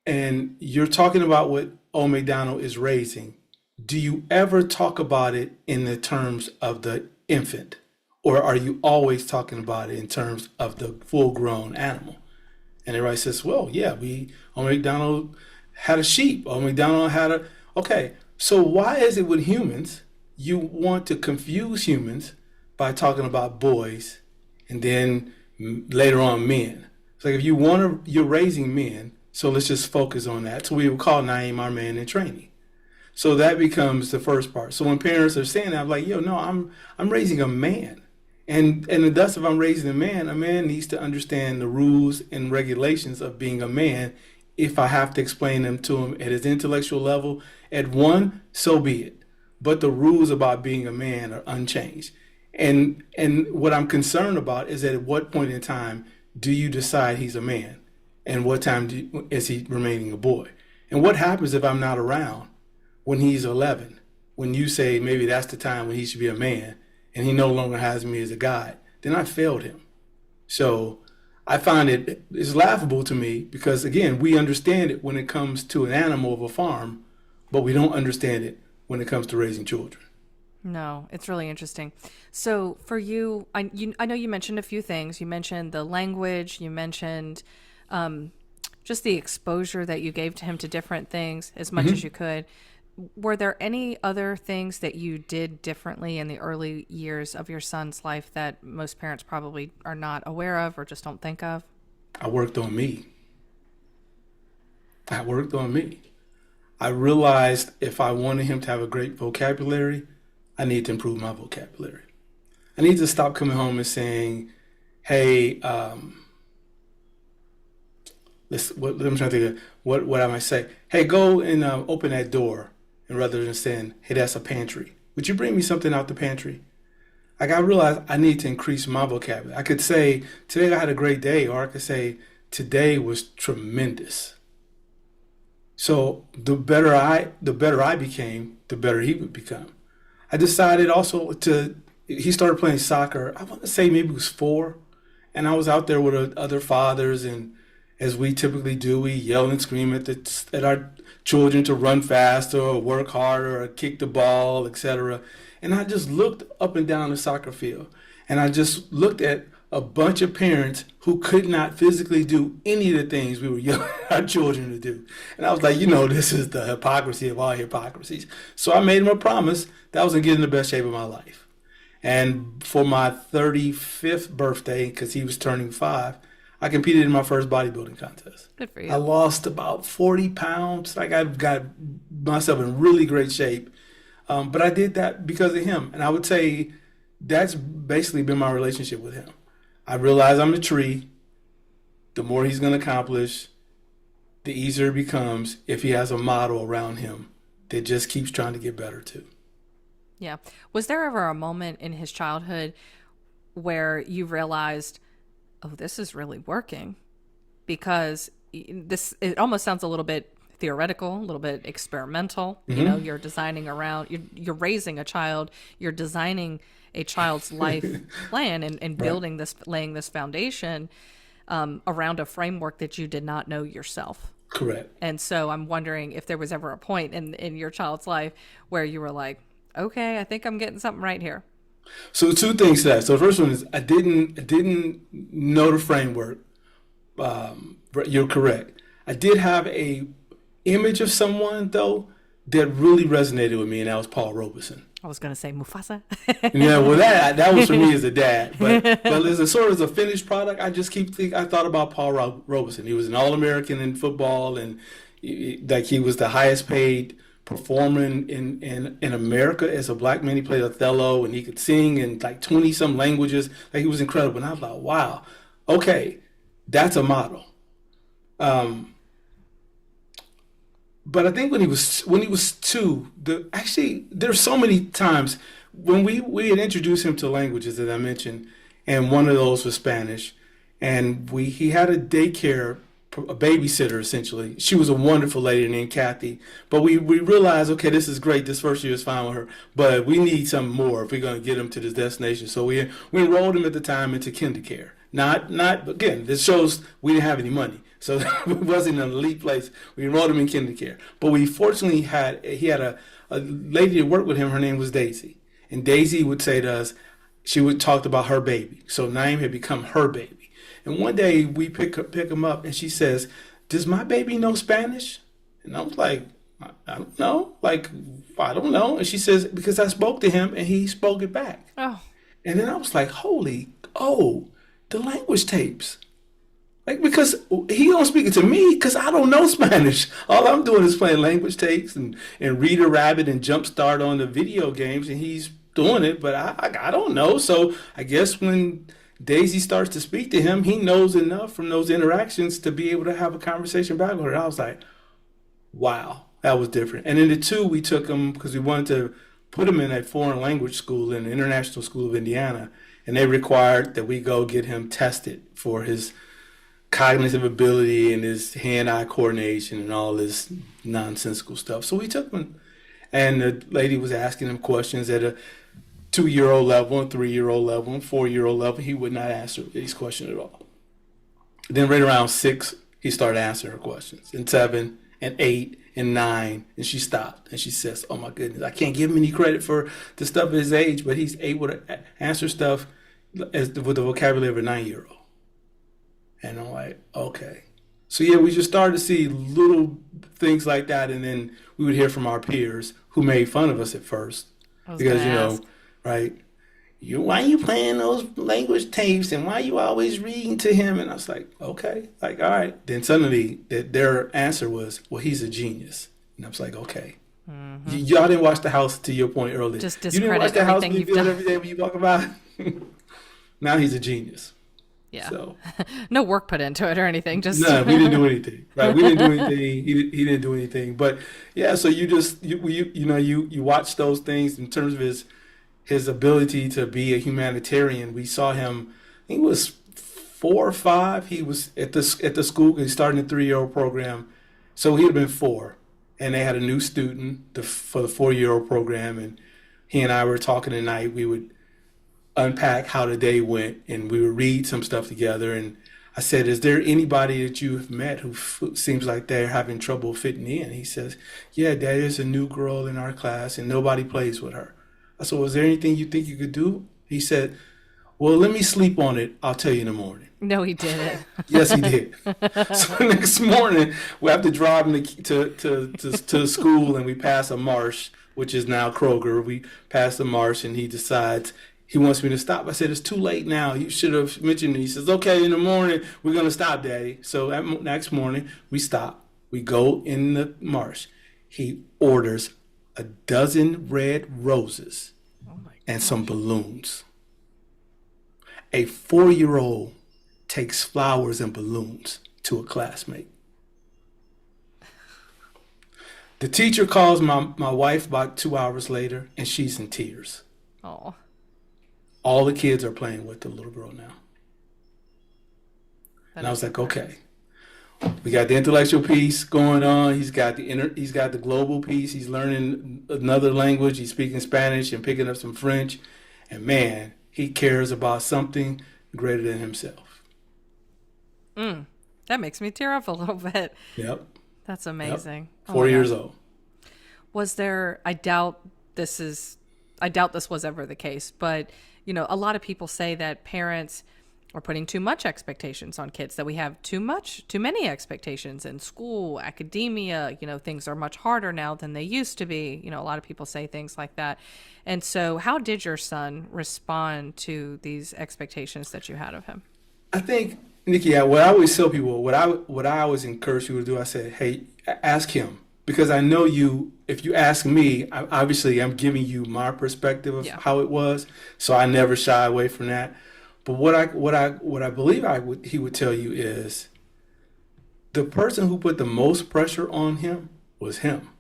and you're talking about what Old McDonald is raising, do you ever talk about it in the terms of the infant? Or are you always talking about it in terms of the full grown animal? And everybody says, well, yeah, Old McDonald had a sheep. Old McDonald had a, okay. So why is it with humans, you want to confuse humans by talking about boys and then later on men? It's like if you're raising men, so let's just focus on that. So we would call Naeem our man in training. So that becomes the first part. So when parents are saying that, I'm like, yo, no, I'm raising a man. And thus if I'm raising a man needs to understand the rules and regulations of being a man. If I have to explain them to him at his intellectual level, at one, so be it. But the rules about being a man are unchanged. And what I'm concerned about is that at what point in time do you decide he's a man? And what time is he remaining a boy? And what happens if I'm not around when he's 11? When you say maybe that's the time when he should be a man and he no longer has me as a guide, then I failed him. So I find it's laughable to me because, again, we understand it when it comes to an animal of a farm, but we don't understand it when it comes to raising children. no, it's really interesting. So for you, I know you mentioned a few things. You mentioned the language. You mentioned just the exposure that you gave to him to different things as much as you could. Were there any other things that you did differently in the early years of your son's life that most parents probably are not aware of or just don't think of? I worked on me. I realized if I wanted him to have a great vocabulary, I need to improve my vocabulary. I need to stop coming home and saying, hey, I'm trying to think of what I might say. Hey, go and open that door. And rather than saying, hey, that's a pantry. Would you bring me something out the pantry? Like I realized I need to increase my vocabulary. I could say, today I had a great day, or I could say, today was tremendous. So the better I became, the better he would become. I decided also he started playing soccer, I want to say maybe it was 4. And I was out there with other fathers, and as we typically do, we yell and scream at our children to run faster or work harder or kick the ball, etc. And I just looked up and down the soccer field, and I just looked at a bunch of parents who could not physically do any of the things we were yelling at our children to do. And I was like, this is the hypocrisy of all hypocrisies. So I made him a promise that I was going to get in the best shape of my life. And for my 35th birthday, because he was turning 5, I competed in my first bodybuilding contest. Good for you. I lost about 40 pounds. Like I got myself in really great shape. But I did that because of him. And I would say that's basically been my relationship with him. I realize I'm the tree. The more he's going to accomplish, the easier it becomes if he has a model around him that just keeps trying to get better too. Yeah. Was there ever a moment in his childhood where you realized, oh, this is really working? Because it almost sounds a little bit theoretical, a little bit experimental. Mm-hmm. You're designing around, you're raising a child, you're designing a child's life plan and building laying this foundation around a framework that you did not know yourself. Correct. And so I'm wondering if there was ever a point in your child's life where you were like, okay, I think I'm getting something right here. So 2 things to that. So the first one is I didn't know the framework. You're correct. I did have a image of someone though that really resonated with me, and that was Paul Robeson. I was going to say Mufasa. Yeah, well, that was for me as a dad, but as a sort of as a finished product, I just keep think I thought about Paul Robeson. He was an All-American in football, and like he was the highest paid performer in America as a black man. He played Othello, and he could sing in like 20 some languages. Like he was incredible, and I thought, wow, okay, that's a model. Um, but I think when he was two, actually there's so many times when we had introduced him to languages that I mentioned, and one of those was Spanish, and we he had a daycare a babysitter essentially. She was a wonderful lady named Kathy, but we realized okay, this is great. This first year is fine with her, but we need some more if we're going to get him to this destination. So we enrolled him at the time into kindercare. Not again. This shows we didn't have any money, so it wasn't an elite place. We enrolled him in kindercare, but we fortunately he had a lady that worked with him. Her name was Daisy, and Daisy would say to us, she would talk about her baby. So Naeem had become her baby, and one day we pick him up, and she says, "Does my baby know Spanish?" And I was like, I don't know, like I don't know. And she says, because I spoke to him and he spoke it back. Oh, And then I was like, the language tapes. Like, because he don't speak it to me because I don't know Spanish. All I'm doing is playing language tapes and Reader Rabbit and Jumpstart on the video games, and he's doing it, but I don't know. So I guess when Daisy starts to speak to him, he knows enough from those interactions to be able to have a conversation back with her. I was like, wow, that was different. And then the two, we took him because we wanted to put him in a foreign language school in the International School of Indiana, and they required that we go get him tested for his cognitive ability and his hand-eye coordination and all this nonsensical stuff. So we took him, and the lady was asking him questions at a 2-year-old level, and 3-year-old level, and 4-year-old level. He would not answer these questions at all. Then right around 6, he started answering her questions. And 7, and 8, and 9, and she stopped. And she says, oh my goodness, I can't give him any credit for the stuff at his age, but he's able to answer stuff with the vocabulary of a 9-year-old. And I'm like, okay. So yeah, we just started to see little things like that, and then we would hear from our peers who made fun of us at first. Because, right, why are you playing those language tapes, and why are you always reading to him? And I was like, okay, like, all right. Then suddenly their answer was, well, he's a genius. And I was like, okay. Mm-hmm. Y'all didn't watch The House, to your point earlier. Just you didn't watch The House when you do it every day when you walk about. Now he's a genius. Yeah. So no work put into it or anything. Just no, we didn't do anything. Right? We didn't do anything. He didn't do anything. But yeah, so you watch those things in terms of his ability to be a humanitarian. We saw him. He was 4 or 5. He was at the school. He started a 3-year-old program, so he'd have been 4. And they had a new student for the 4-year-old program, and he and I were talking tonight. We would unpack how the day went, and we would read some stuff together. And I said, is there anybody that you've met who seems like they're having trouble fitting in? He says, yeah, Dad, there's a new girl in our class and nobody plays with her. I said, was there anything you think you could do? He said, well, let me sleep on it. I'll tell you in the morning. No, he didn't. Yes, he did. So next morning, we have to drive him to school, and we pass a marsh, which is now Kroger. We pass the marsh, and he decides he wants me to stop. I said, it's too late now. You should have mentioned it. He says, okay, in the morning, we're going to stop, Daddy. So that next morning, we stop. We go in the marsh. He orders a dozen red roses and some balloons. A 4-year-old takes flowers and balloons to a classmate. The teacher calls my wife about 2 hours later, and she's in tears. Oh. All the kids are playing with the little girl now. And I was like, okay, we got the intellectual piece going on. He's got the global piece. He's learning another language. He's speaking Spanish and picking up some French. And man, he cares about something greater than himself. That makes me tear up a little bit. Yep. That's amazing. Yep. 4 years old. Was there, I doubt this was ever the case, but a lot of people say that parents or putting too much expectations on kids, that we have too many expectations in school, academia, things are much harder now than they used to be. A lot of people say things like that. And so how did your son respond to these expectations that you had of him? I think, Nikki, what I always tell people, what I always encourage people to do, I said, hey, ask him. Because I know if you ask me, obviously I'm giving you my perspective of how it was. So I never shy away from that. But what I believe he would tell you is the person who put the most pressure on him was him.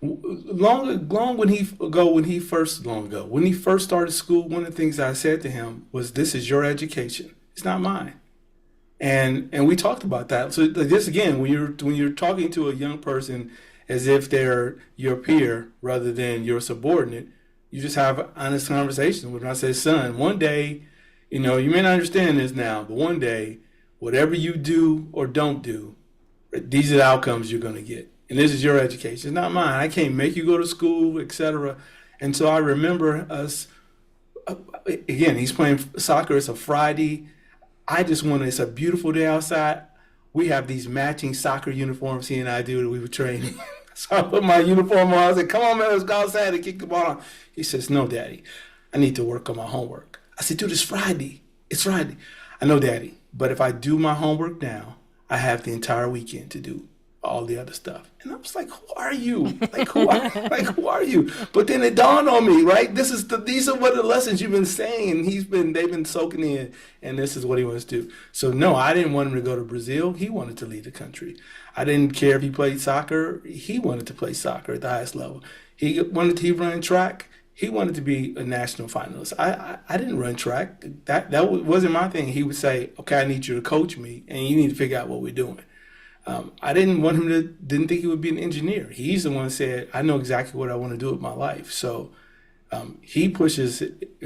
Long ago, when he first started school, one of the things I said to him was, "This is your education. It's not mine." And we talked about that. So this again, when you're talking to a young person as if they're your peer rather than your subordinate, you just have an honest conversation with them. I said, "Son, one day, you may not understand this now, but one day, whatever you do or don't do, these are the outcomes you're going to get. And this is your education. It's not mine. I can't make you go to school, etc." And so I remember us, again, he's playing soccer. It's a Friday. It's a beautiful day outside. We have these matching soccer uniforms he and I do that we were training. So I put my uniform on. I said, "Come on, man, let's go outside and kick the ball on." He says, "No, Daddy, I need to work on my homework." I said, "Dude, it's Friday. It's Friday." "I know, Daddy, but if I do my homework now, I have the entire weekend to do all the other stuff." And I was like, "Who are you? Who are you?" But then it dawned on me, right? These are what the lessons you've been saying. They've been soaking in, and this is what he wants to do. So no, I didn't want him to go to Brazil. He wanted to lead the country. I didn't care if he played soccer. He wanted to play soccer at the highest level. He run track. He wanted to be a national finalist. I didn't run track. That wasn't my thing. He would say, "Okay, I need you to coach me, and you need to figure out what we're doing." I didn't think he would be an engineer. He's the one who said, "I know exactly what I want to do with my life." So he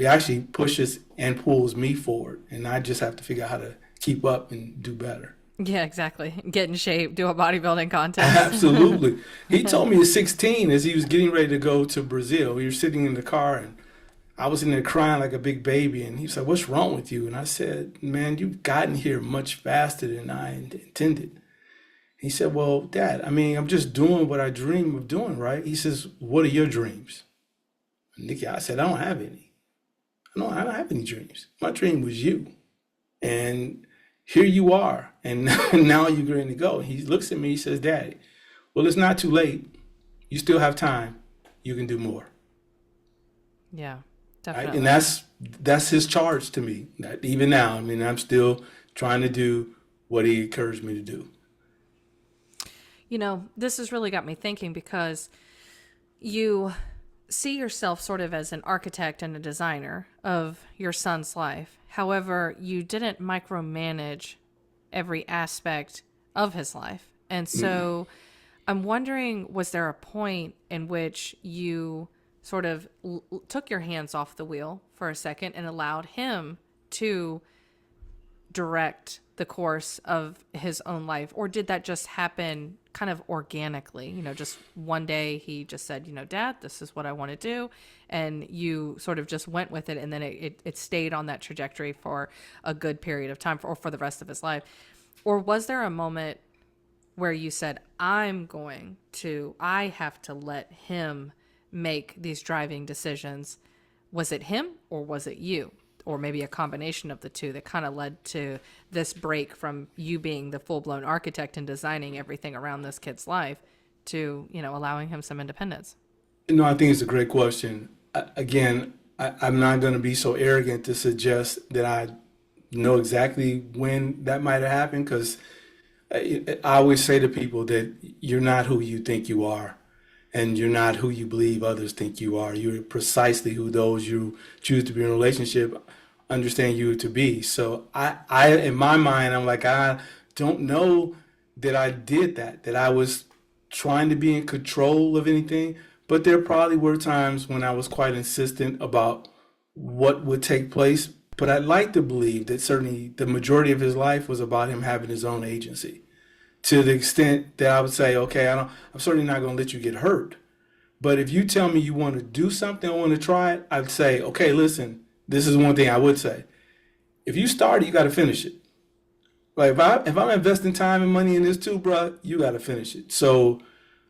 actually pushes and pulls me forward, and I just have to figure out how to keep up and do better. Yeah, exactly. Get in shape, do a bodybuilding contest. Absolutely. He told me at 16, as he was getting ready to go to Brazil, we were sitting in the car, and I was in there crying like a big baby, and he said, "What's wrong with you?" And I said, "Man, you've gotten here much faster than I intended." He said, "Well, Dad, I'm just doing what I dream of doing, right?" He says, "What are your dreams?" Nikki, I said, "I don't have any. I don't have any dreams. My dream was you. And here you are. And now you're going to go." He looks at me, he says, "Daddy, well, it's not too late. You still have time. You can do more." Yeah, Right? definitely. And that's his charge to me. That even now, I'm still trying to do what he encouraged me to do. This has really got me thinking, because you see yourself sort of as an architect and a designer of your son's life. However, you didn't micromanage every aspect of his life. And so I'm wondering, was there a point in which you sort of took your hands off the wheel for a second and allowed him to direct the course of his own life? Or did that just happen kind of organically? Just one day he just said, "Dad, this is what I want to do." And you sort of just went with it. And then it stayed on that trajectory for a good period of time, or for the rest of his life. Or was there a moment where you said, I have to let him make these driving decisions? Was it him, or was it you? Or maybe a combination of the two that kind of led to this break from you being the full-blown architect and designing everything around this kid's life to, allowing him some independence? I think it's a great question. I'm not going to be so arrogant to suggest that I know exactly when that might have happened, because I always say to people that you're not who you think you are, and you're not who you believe others think you are. You're precisely who those you choose to be in a relationship understand you to be. So I in my mind, I'm like, I don't know that I did that I was trying to be in control of anything, but there probably were times when I was quite insistent about what would take place. But I'd like to believe that certainly the majority of his life was about him having his own agency, to the extent that I would say, okay, I'm certainly not going to let you get hurt. But if you tell me you want to do something, I want to try it, I'd say, okay, listen, this is one thing I would say. if you start it, you got to finish it. Like if I'm investing time and money in this too, bro, you got to finish it. So,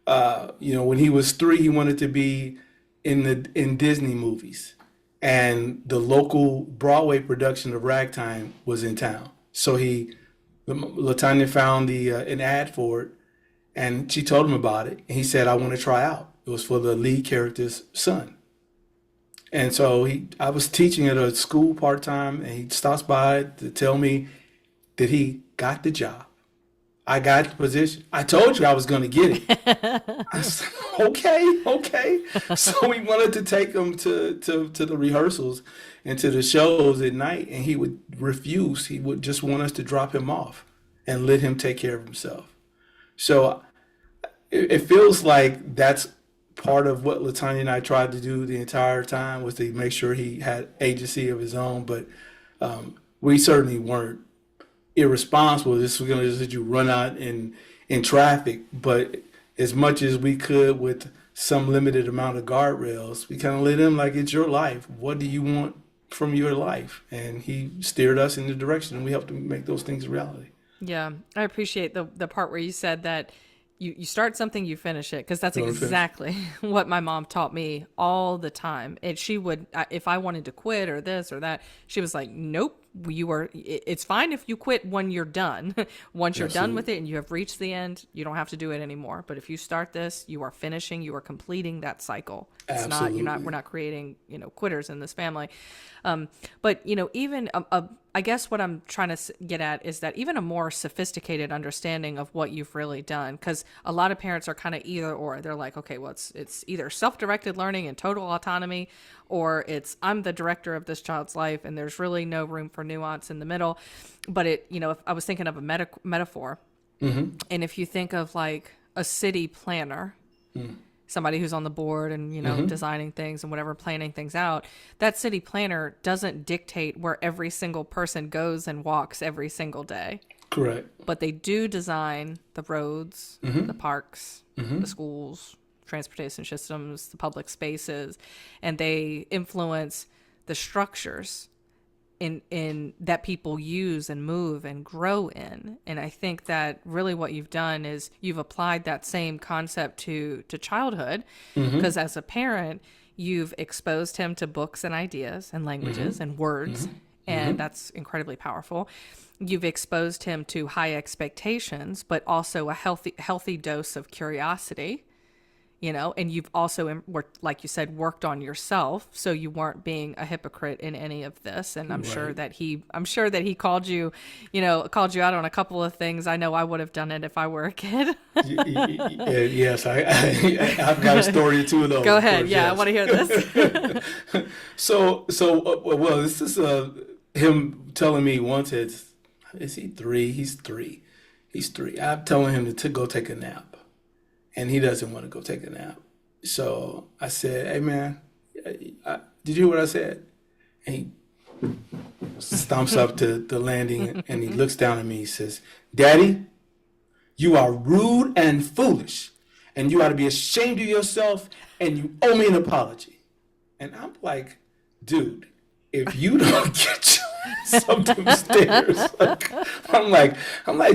when he was 3, he wanted to be in Disney movies, and the local Broadway production of Ragtime was in town. So Latanya found the an ad for it, and she told him about it. And he said, "I want to try out." It was for the lead character's son. And so I was teaching at a school part time, and he stops by to tell me that he got the job. I got the position. I told you I was going to get it. I said, okay, okay. So we wanted to take him to the rehearsals and to the shows at night, and he would refuse. He would just want us to drop him off and let him take care of himself. So it feels like that's part of what Latanya and I tried to do the entire time, was to make sure he had agency of his own. But we certainly weren't irresponsible. This was going to just let you run out in traffic. But as much as we could with some limited amount of guardrails, we kind of let him, like, it's your life. What do you want from your life? And he steered us in the direction, and we helped him make those things a reality. Yeah, I appreciate the part where you said that you start something, you finish it, because that's exactly what my mom taught me all the time. And she would, if I wanted to quit or this or that, she was like, nope, it's fine if you quit when you're done. Once you're done with it and you have reached the end, you don't have to do it anymore. But if you start this, you are finishing, you are completing that cycle. It's Absolutely. we're not creating, quitters in this family. But, even I guess what I'm trying to get at is that even a more sophisticated understanding of what you've really done, because a lot of parents are kind of either or. They're like, okay, well, it's either self-directed learning and total autonomy, or it's I'm the director of this child's life, and there's really no room for nuance in the middle. But if I was thinking of a metaphor, and if you think of like a city planner, somebody who's on the board and, designing things and whatever, planning things out, that city planner doesn't dictate where every single person goes and walks every single day. Correct. But they do design the roads, the parks, the schools, transportation systems, the public spaces, and they influence the structures in that people use and move and grow in. And I think that really what you've done is you've applied that same concept to childhood, because as a parent, you've exposed him to books and ideas and languages and words, and that's incredibly powerful. You've exposed him to high expectations, but also a healthy dose of curiosity. And you've also, like you said, worked on yourself, so you weren't being a hypocrite in any of this. And I'm sure that he called you, called you out on a couple of things. I know I would have done it if I were a kid. Yes, I've got a story or two of those. Go ahead. Course, yeah, yes. I want to hear this. Well, this is him telling me once, is he 3? He's 3. He's 3. I'm telling him to go take a nap. And he doesn't want to go take a nap. So I said, hey, man, did you hear what I said? And he stomps up to the landing, and he looks down at me. He says, Daddy, you are rude and foolish, and you ought to be ashamed of yourself, and you owe me an apology. And I'm like, dude, if you don't get up them stairs, I'm like,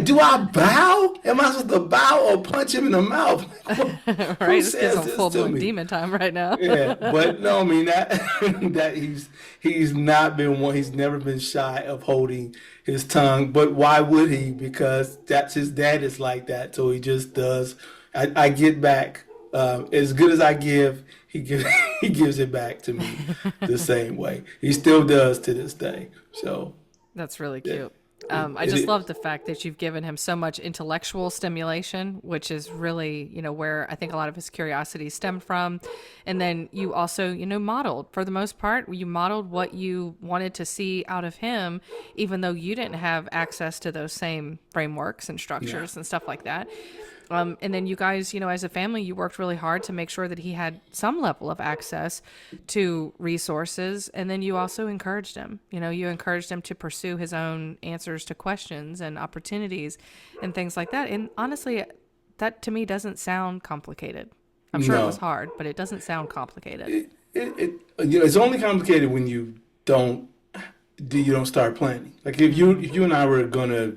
do I bow? Am I supposed to bow or punch him in the mouth? Right, this kid's on full-blown demon time right now. Yeah, but no, I mean that he's not been one. He's never been shy of holding his tongue. But why would he? Because that's his dad is like that. So he just does. I get back as good as I give. He gives it back to me the same way. He still does to this day. So that's really cute. I just love the fact that you've given him so much intellectual stimulation, which is really, where I think a lot of his curiosity stemmed from. And then you also, modeled, for the most part, you modeled what you wanted to see out of him, even though you didn't have access to those same frameworks and structures and stuff like that. And then you guys, as a family, you worked really hard to make sure that he had some level of access to resources. And then you also encouraged him. You encouraged him to pursue his own answers to questions and opportunities and things like that. And honestly, that to me doesn't sound complicated. I'm sure it was hard, but it doesn't sound complicated. It's only complicated when you don't you don't start planning. Like if you and I were gonna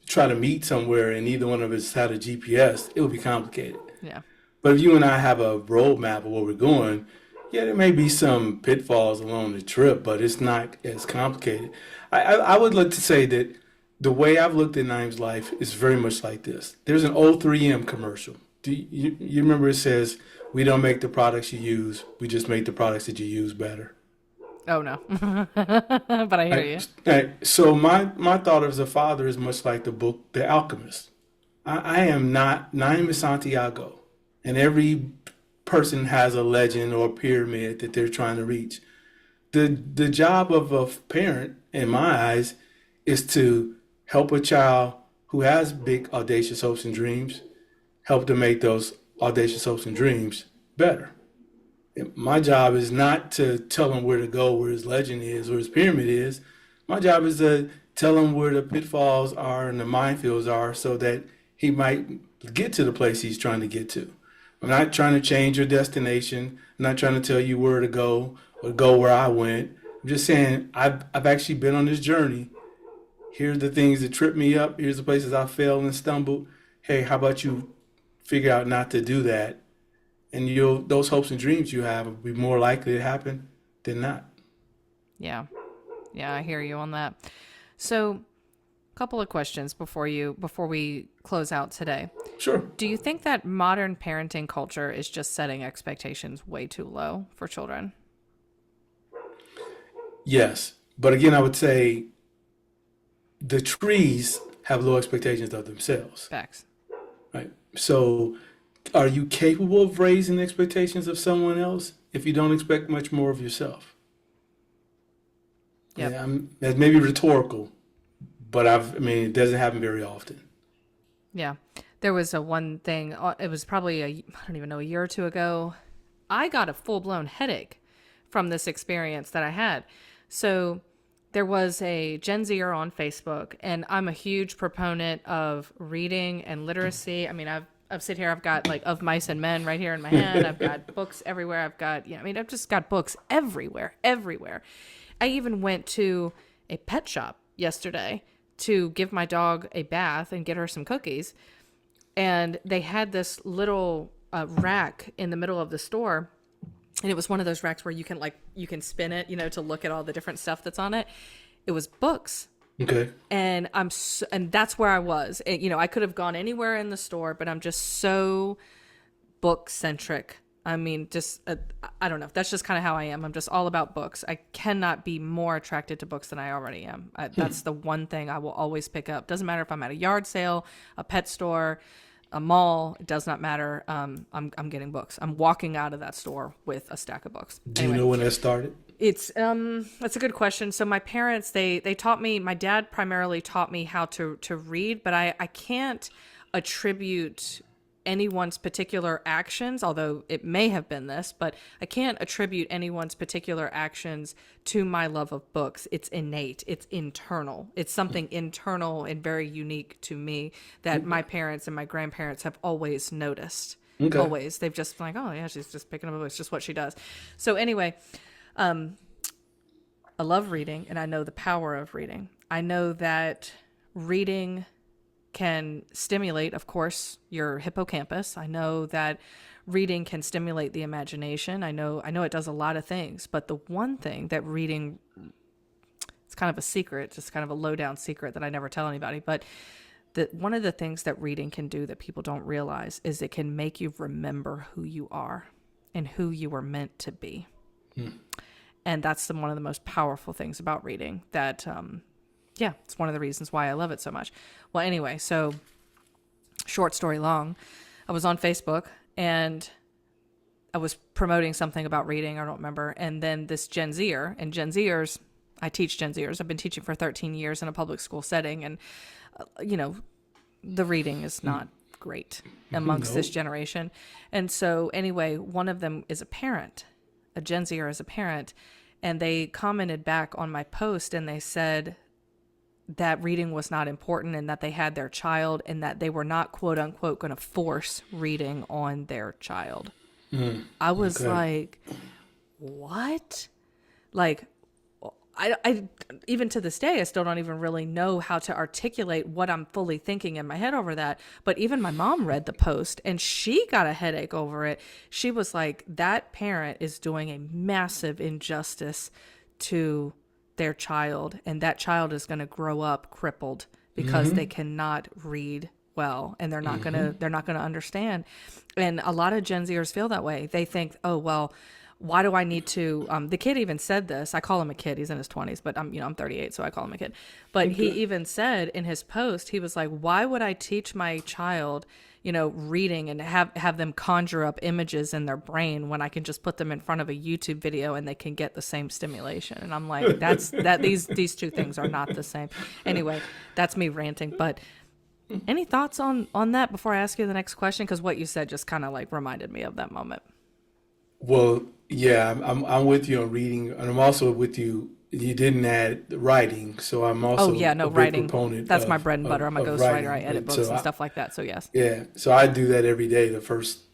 try to meet somewhere and neither one of us had a GPS, it would be complicated. Yeah. But if you and I have a roadmap of where we're going, yeah, there may be some pitfalls along the trip, but it's not as complicated. I would like to say that the way I've looked at Naim's life is very much like this. There's an old 3M commercial. You remember it says, "We don't make the products you use, we just make the products that you use better." Oh no. But I hear you. Right. So my thought as a father is much like the book The Alchemist. I am not Naim is Santiago, and every person has a legend or a pyramid that they're trying to reach. The job of a parent, in my eyes, is to help a child who has big audacious hopes and dreams, help to make those audacious hopes and dreams better. My job is not to tell him where to go, where his legend is, where his pyramid is. My job is to tell him where the pitfalls are and the minefields are so that he might get to the place he's trying to get to. I'm not trying to change your destination. I'm not trying to tell you where to go or go where I went. I'm just saying I've actually been on this journey. Here's the things that trip me up. Here's the places I failed and stumbled. Hey, how about you figure out not to do that? And those hopes and dreams you have will be more likely to happen than not. Yeah. Yeah, I hear you on that. So, a couple of questions before we close out today. Sure. Do you think that modern parenting culture is just setting expectations way too low for children? Yes. But again, I would say the trees have low expectations of themselves, Facts. right? So are you capable of raising expectations of someone else if you don't expect much more of yourself? Yep. Yeah, that may be rhetorical, but it doesn't happen very often. Yeah. There was a one thing, it was probably I don't even know, a year or two ago. I got a full-blown headache from this experience that I had. So there was a Gen Zer on Facebook, and I'm a huge proponent of reading and literacy. I mean, I've sit here, I've got like Of Mice and Men right here in my hand. I've got books everywhere. I've got, I've just got books everywhere. I even went to a pet shop yesterday to give my dog a bath and get her some cookies. And they had this little rack in the middle of the store. And it was one of those racks where you can spin it, to look at all the different stuff that's on it. It was books. Okay. And and that's where I was. I could have gone anywhere in the store, but I'm just so book centric. I mean, just I don't know. That's just kind of how I am. I'm just all about books. I cannot be more attracted to books than I already am. That's the one thing I will always pick up. Doesn't matter if I'm at a yard sale, a pet store, a mall. It does not matter. I'm getting books. I'm walking out of that store with a stack of books. Do you know when that started? That's a good question. So my parents, they taught me, my dad primarily taught me how to read, but I can't attribute anyone's particular actions, although it may have been this, but I can't attribute anyone's particular actions to my love of books. It's innate. It's internal. It's something internal and very unique to me that my parents and my grandparents have always noticed. Okay. Always. They've just been like, oh yeah, she's just picking up a book. It's just what she does. So anyway, I love reading, and I know the power of reading. I know that reading can stimulate, of course, your hippocampus. I know that reading can stimulate the imagination. I know it does a lot of things, but the one thing that reading, it's kind of a secret, just kind of a low down secret that I never tell anybody, but one of the things that reading can do that people don't realize is it can make you remember who you are and who you were meant to be. And that's one of the most powerful things about reading that, it's one of the reasons why I love it so much. Well, anyway, so short story long, I was on Facebook and I was promoting something about reading. I don't remember. And then this Gen Zer, and Gen Zers, I teach Gen Zers. I've been teaching for 13 years in a public school setting. And, the reading is not great amongst this generation. And so anyway, one of them is a parent. A Gen Zer is a parent, and they commented back on my post and they said that reading was not important and that they had their child and that they were not, quote unquote, going to force reading on their child. I was like, what? Like, I even to this day, I still don't even really know how to articulate what I'm fully thinking in my head over that. But even my mom read the post and she got a headache over it. She was like, that parent is doing a massive injustice to their child, and that child is going to grow up crippled because they cannot read well, and they're not going to understand. And a lot of Gen Zers feel that way. They think, oh well, why do I need to? The kid even said this. I call him a kid. He's in his 20s, but I'm 38, so I call him a kid. But he even said in his post, he was like, why would I teach my child, reading and have them conjure up images in their brain when I can just put them in front of a YouTube video and they can get the same stimulation? And I'm like, these two things are not the same. Anyway, that's me ranting. But any thoughts on that before I ask you the next question? Because what you said just kind of like reminded me of that moment. Well, yeah, I'm with you on reading, and I'm also with you. You didn't add writing, so I'm Oh also yeah, no, a big writing. proponent That's my bread and butter. I'm a of ghostwriter. I writing. edit books and stuff like that. So yes. Yeah, so I do that every day. The first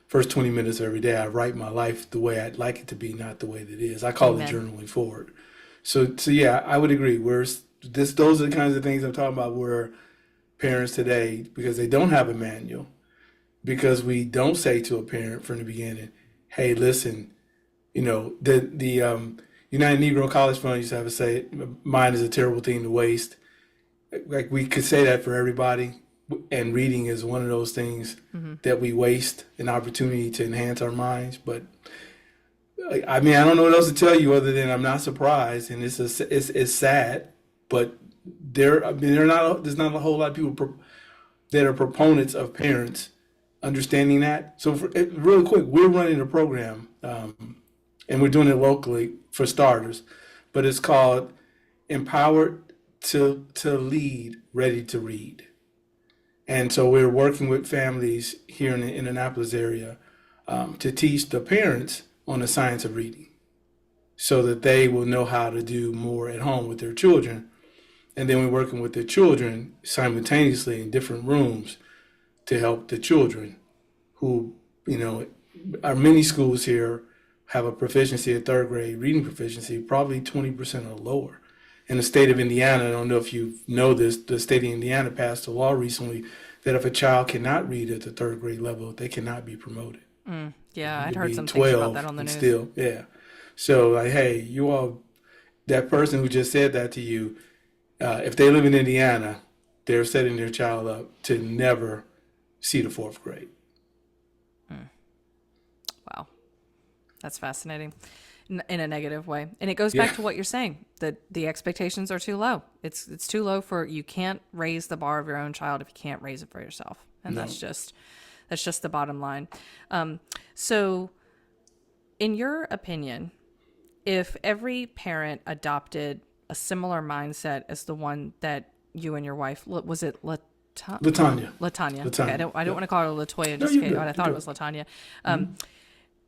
20 minutes every day, I write my life the way I'd like it to be, not the way that it is. I call it Amen. journaling forward. So yeah, I would agree. Those are the kinds of things I'm talking about where parents today, because they don't have a manual, because we don't say to a parent from the beginning, hey, listen, the United Negro College Fund used to have a say, mine is a terrible thing to waste. Like we could say that for everybody, and reading is one of those things that we waste an opportunity to enhance our minds. But I mean, I don't know what else to tell you other than I'm not surprised, and it's sad, but there's not a whole lot of people that are proponents of parents understanding that. So real quick, we're running a program, and we're doing it locally for starters, but it's called Empowered to Lead, Ready to Read. And so we're working with families here in the Indianapolis area to teach the parents on the science of reading so that they will know how to do more at home with their children. And then we're working with the children simultaneously in different rooms to help the children who, our many schools here have a proficiency at third grade, reading proficiency, probably 20% or lower. In the state of Indiana, I don't know if you know this, the state of Indiana passed a law recently that if a child cannot read at the third grade level, they cannot be promoted. Yeah, You I'd could heard be some things about 12 that on the and news. still, yeah. So like, hey, you all, that person who just said that to you, if they live in Indiana, they're setting their child up to never see the fourth grade. Wow, that's fascinating in a negative way. And it goes Yeah. back to what you're saying, that the expectations are too low. It's too low you can't raise the bar of your own child if you can't raise it for yourself. And No. that's just the bottom line. So in your opinion, if every parent adopted a similar mindset as the one that you and your wife, was it Latanya. Latanya. Latanya. Okay, I don't want to call her Latoya just you're in case. good. I thought You're it was Latanya.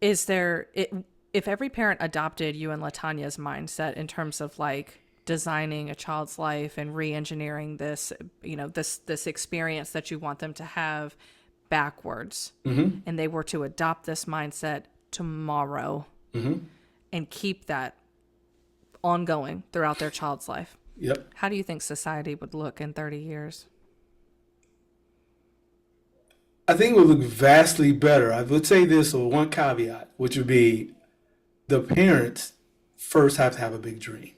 Is there if every parent adopted you and Latanya's mindset in terms of like designing a child's life and re-engineering this, this experience that you want them to have backwards, and they were to adopt this mindset tomorrow and keep that ongoing throughout their child's life, Yep. how do you think society would look in 30 years? I think it would look vastly better. I would say this with one caveat, which would be the parents first have to have a big dream.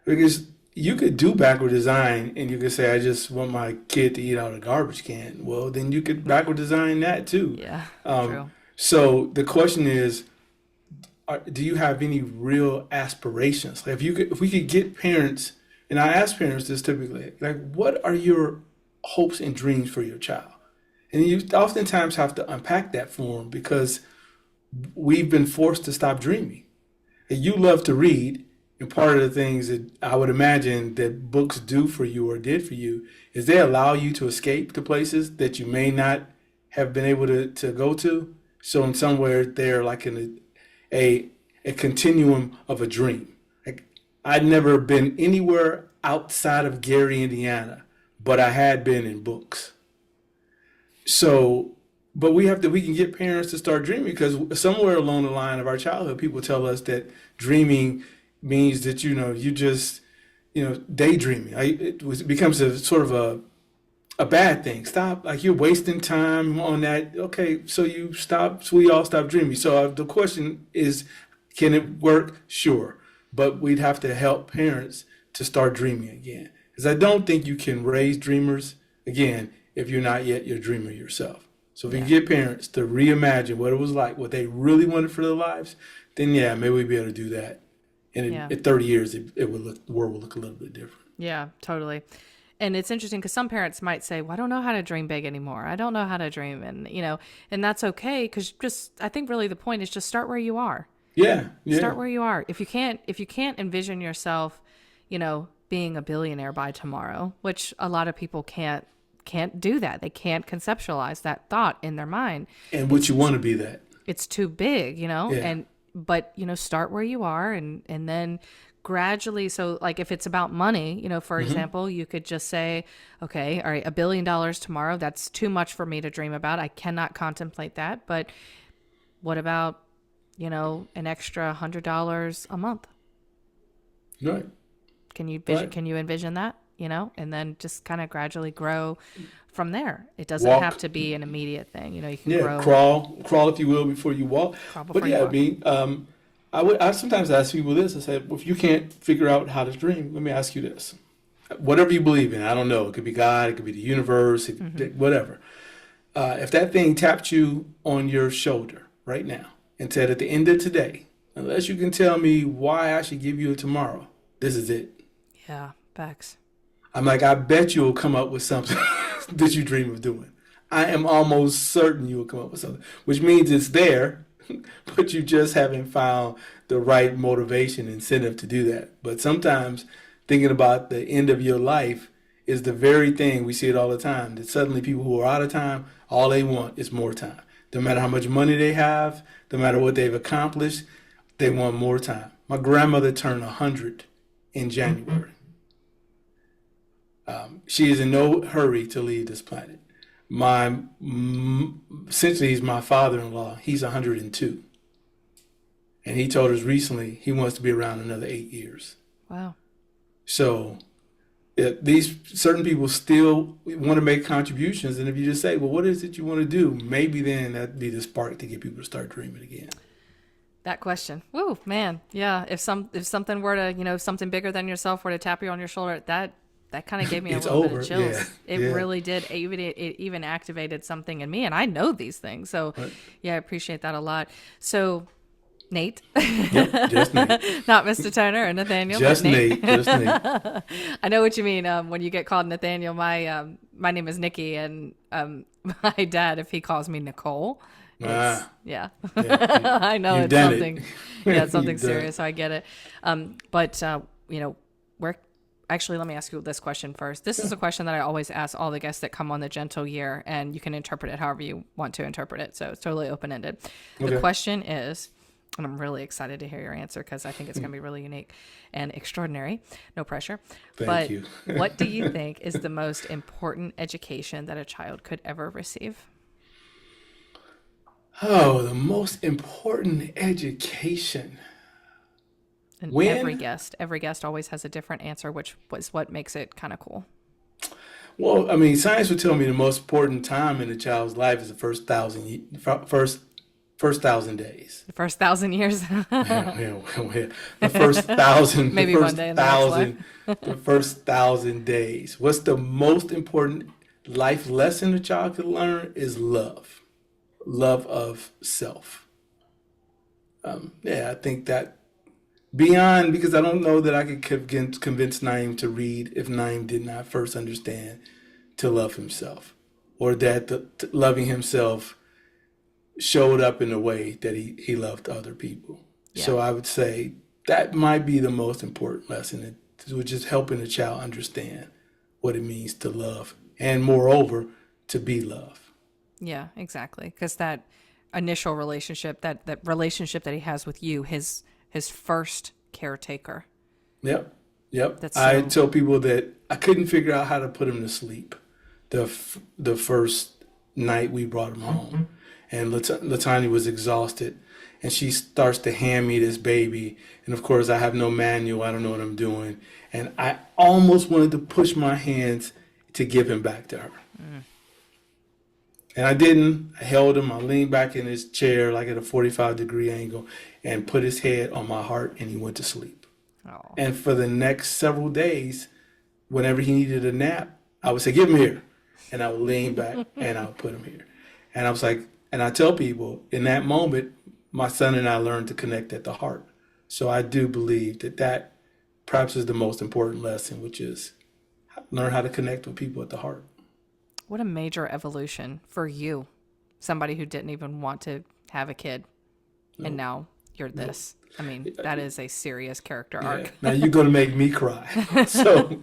Because you could do backward design and you could say, I just want my kid to eat out of a garbage can. Well, then you could backward design that too. Yeah, true. So the question is, do you have any real aspirations? Like if we could get parents, and I ask parents this typically, like, what are your hopes and dreams for your child? And you oftentimes have to unpack that for them because we've been forced to stop dreaming. And you love to read, and part of the things that I would imagine that books do for you or did for you is they allow you to escape to places that you may not have been able to go to. So in somewhere they're like in a continuum of a dream. Like I'd never been anywhere outside of Gary, Indiana, but I had been in books. So, but we can get parents to start dreaming because somewhere along the line of our childhood, people tell us that dreaming means that, you just, daydreaming. It becomes a sort of a bad thing. Stop, like you're wasting time on that. Okay, so we all stop dreaming. So the question is, can it work? Sure. But we'd have to help parents to start dreaming again. Because I don't think you can raise dreamers again if you're not yet your dreamer yourself. So if you Yeah. get parents to reimagine what it was like, what they really wanted for their lives, then yeah, maybe we'd be able to do that. And Yeah. in 30 years, the world will look a little bit different. Yeah, totally. And it's interesting because some parents might say, well, I don't know how to dream big anymore. I don't know how to dream. And that's okay. Because I think really the point is just start where you are. Yeah, yeah. Start where you are. If you can't envision yourself, being a billionaire by tomorrow, which a lot of people can't do that. They can't conceptualize that thought in their mind. And would you want to be that? It's too big, Yeah. but start where you are and then gradually. So like if it's about money, for example, you could just say, okay, all right, $1 billion tomorrow. That's too much for me to dream about. I cannot contemplate that. But what about, an extra $100 a month? Right. Can you Right. envision that, and then just kind of gradually grow from there. It doesn't Walk. have to be an immediate thing. You can Yeah, grow. crawl if you will before you walk. Crawl But before you yeah, walk. I sometimes ask people this. I say, well, if you can't figure out how to dream, let me ask you this: whatever you believe in, I don't know, it could be God, it could be the universe, whatever. If that thing tapped you on your shoulder right now and said, at the end of today, unless you can tell me why I should give you a tomorrow, this is it. Yeah, facts. I'm like, I bet you'll come up with something that you dream of doing. I am almost certain you will come up with something, which means it's there, but you just haven't found the right motivation, incentive to do that. But sometimes thinking about the end of your life is the very thing, we see it all the time, that suddenly people who are out of time, all they want is more time. No matter how much money they have, no matter what they've accomplished, they want more time. My grandmother turned 100 in January. She is in no hurry to leave this planet. Essentially, he's my father-in-law. He's 102. And he told us recently he wants to be around another 8 years. Wow. So these certain people still want to make contributions. And if you just say, well, what is it you want to do? Maybe then that'd be the spark to get people to start dreaming again. That question. Woo, man. Yeah. If something were to, if something bigger than yourself were to tap you on your shoulder, that kind of gave me a It's little bit over. of chills. Yeah. It Yeah. really did. It even activated something in me, and I know these things. So, Right. yeah, I appreciate that a lot. So, Nate, Yep, just Nate. not Mr. Turner or Nathaniel, Just but Nate. Nate. Just Nate. I know what you mean. When you get called Nathaniel, my name is Knikki, and my dad, if he calls me Nicole, it's, yeah, Yeah, I know you've it's done something. it. Yeah, it's something You've done it. serious. So I get it. But where? Actually, let me ask you this question first. This is a question that I always ask all the guests that come on the Gentle Year, and you can interpret it however you want to interpret it. So it's totally open ended. The Okay. question is, and I'm really excited to hear your answer because I think it's going to be really unique and extraordinary. No pressure. Thank but you. what do you think is the most important education that a child could ever receive? Oh, the most important education. And When? every guest always has a different answer, which was what makes it kind of cool. Well, I mean, science would tell me the most important time in a child's life is the first 1,000 days. The first 1,000 years. The first thousand, Maybe the one first day in the next life. the first 1,000 days. What's the most important life lesson a child could learn is love of self. I think that beyond, because I don't know that I could convince Naeem to read if Naeem did not first understand to love himself, or that loving himself showed up in a way that he loved other people. Yeah. So I would say that might be the most important lesson, which is helping a child understand what it means to love, and moreover, to be loved. Yeah, exactly. Because that initial relationship, that relationship that he has with you, his first caretaker. Yep. That's I so- tell people that I couldn't figure out how to put him to sleep the first night we brought him home. And Latanya was exhausted. and she starts to hand me this baby. And of course, I have no manual. I don't know what I'm doing. And I almost wanted to push my hands to give him back to her. And I didn't. I held him. I leaned back in his chair like at a 45-degree angle and put his head on my heart, and he went to sleep. Oh. And for the next several days, whenever he needed a nap, I would say, give him here. And I would lean back and I would put him here. And I was like, and I tell people, in that moment, my son and I learned to connect at the heart. So I do believe that perhaps is the most important lesson, which is learn how to connect with people at the heart. What a major evolution for you, somebody who didn't even want to have a kid, and now you're this. I mean, that is a serious character arc. Now you're going to make me cry. So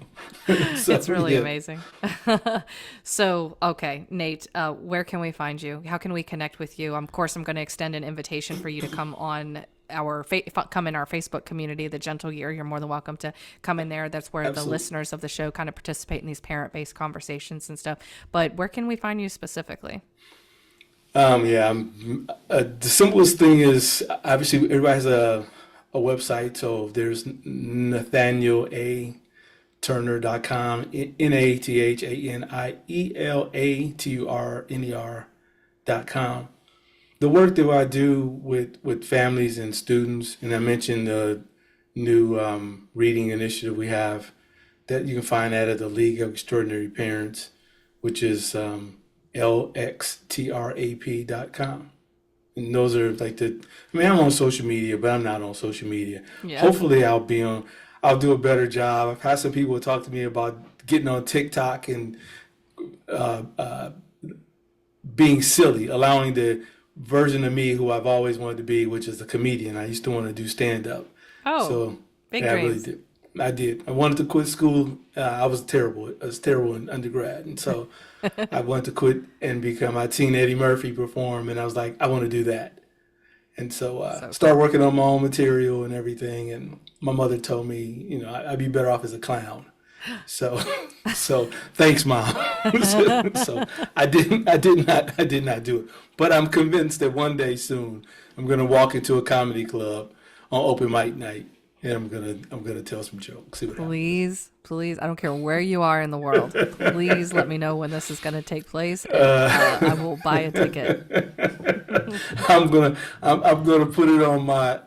it's really amazing. So, okay, Nate, where can we find you? How can we connect with you? Of course, I'm going to extend an invitation for you to come on come in our Facebook community, The Gentle Year. You're more than welcome to come in there. That's where the listeners of the show kind of participate in these parent-based conversations and stuff. But where can we find you specifically? The simplest thing is, obviously everybody has a website. So there's Nathaniel A. Turner.com, NathanielAturner.com. The work that I do with families and students, and I mentioned the new reading initiative we have that you can find at the League of Extraordinary Parents, which is lxtrap.com. And those are I'm on social media, but I'm not on social media. Yeah. Hopefully I'll do a better job. I've had some people talk to me about getting on TikTok and being silly, allowing the version of me who I've always wanted to be, which is a comedian. I used to want to do stand-up. Oh, so big dreams. I really did. I did. I wanted to quit school. I was terrible in undergrad. And so I wanted to quit and become, I'd seen Eddie Murphy perform, and I was like, I want to do that. And so start working on my own material and everything. And my mother told me, I'd be better off as a clown. So thanks, Mom. so I did not do it. But I'm convinced that one day soon I'm going to walk into a comedy club on open mic night, and I'm gonna tell some jokes. See what happens. Please, I don't care where you are in the world. Please let me know when this is going to take place. I will buy a ticket. I'm gonna put it on my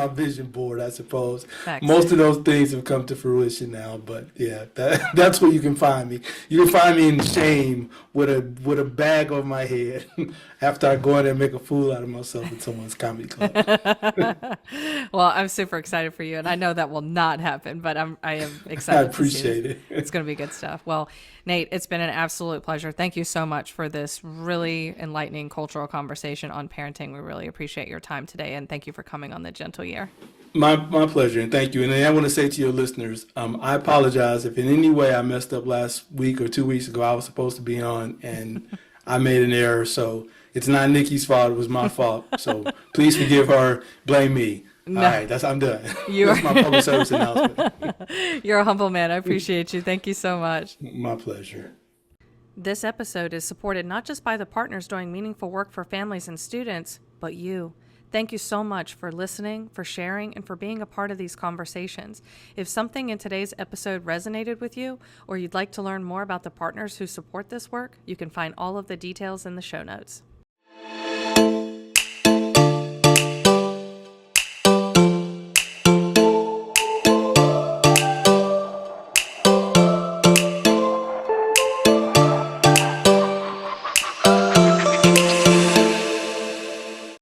vision board, I suppose. Thanks. Most of those things have come to fruition now, but yeah, that's where you can find me. You can find me in shame with a bag on my head after I go in there and make a fool out of myself in someone's comedy club. Well, I'm super excited for you, and I know that will not happen, but I am excited. I appreciate it. It's going to be good stuff. Well, Nate, it's been an absolute pleasure. Thank you so much for this really enlightening cultural conversation on parenting. We really appreciate your time today, and thank you for coming on The Gentle Year. My pleasure, and thank you. And I want to say to your listeners, I apologize if in any way I messed up last week or 2 weeks ago. I was supposed to be on, and I made an error. So it's not Nikki's fault. It was my fault. So please forgive her. Blame me. No. All right, I'm done. That's my public service announcement. You're a humble man. I appreciate you. Thank you so much. My pleasure. This episode is supported not just by the partners doing meaningful work for families and students, but you. Thank you so much for listening, for sharing, and for being a part of these conversations. If something in today's episode resonated with you, or you'd like to learn more about the partners who support this work, you can find all of the details in the show notes.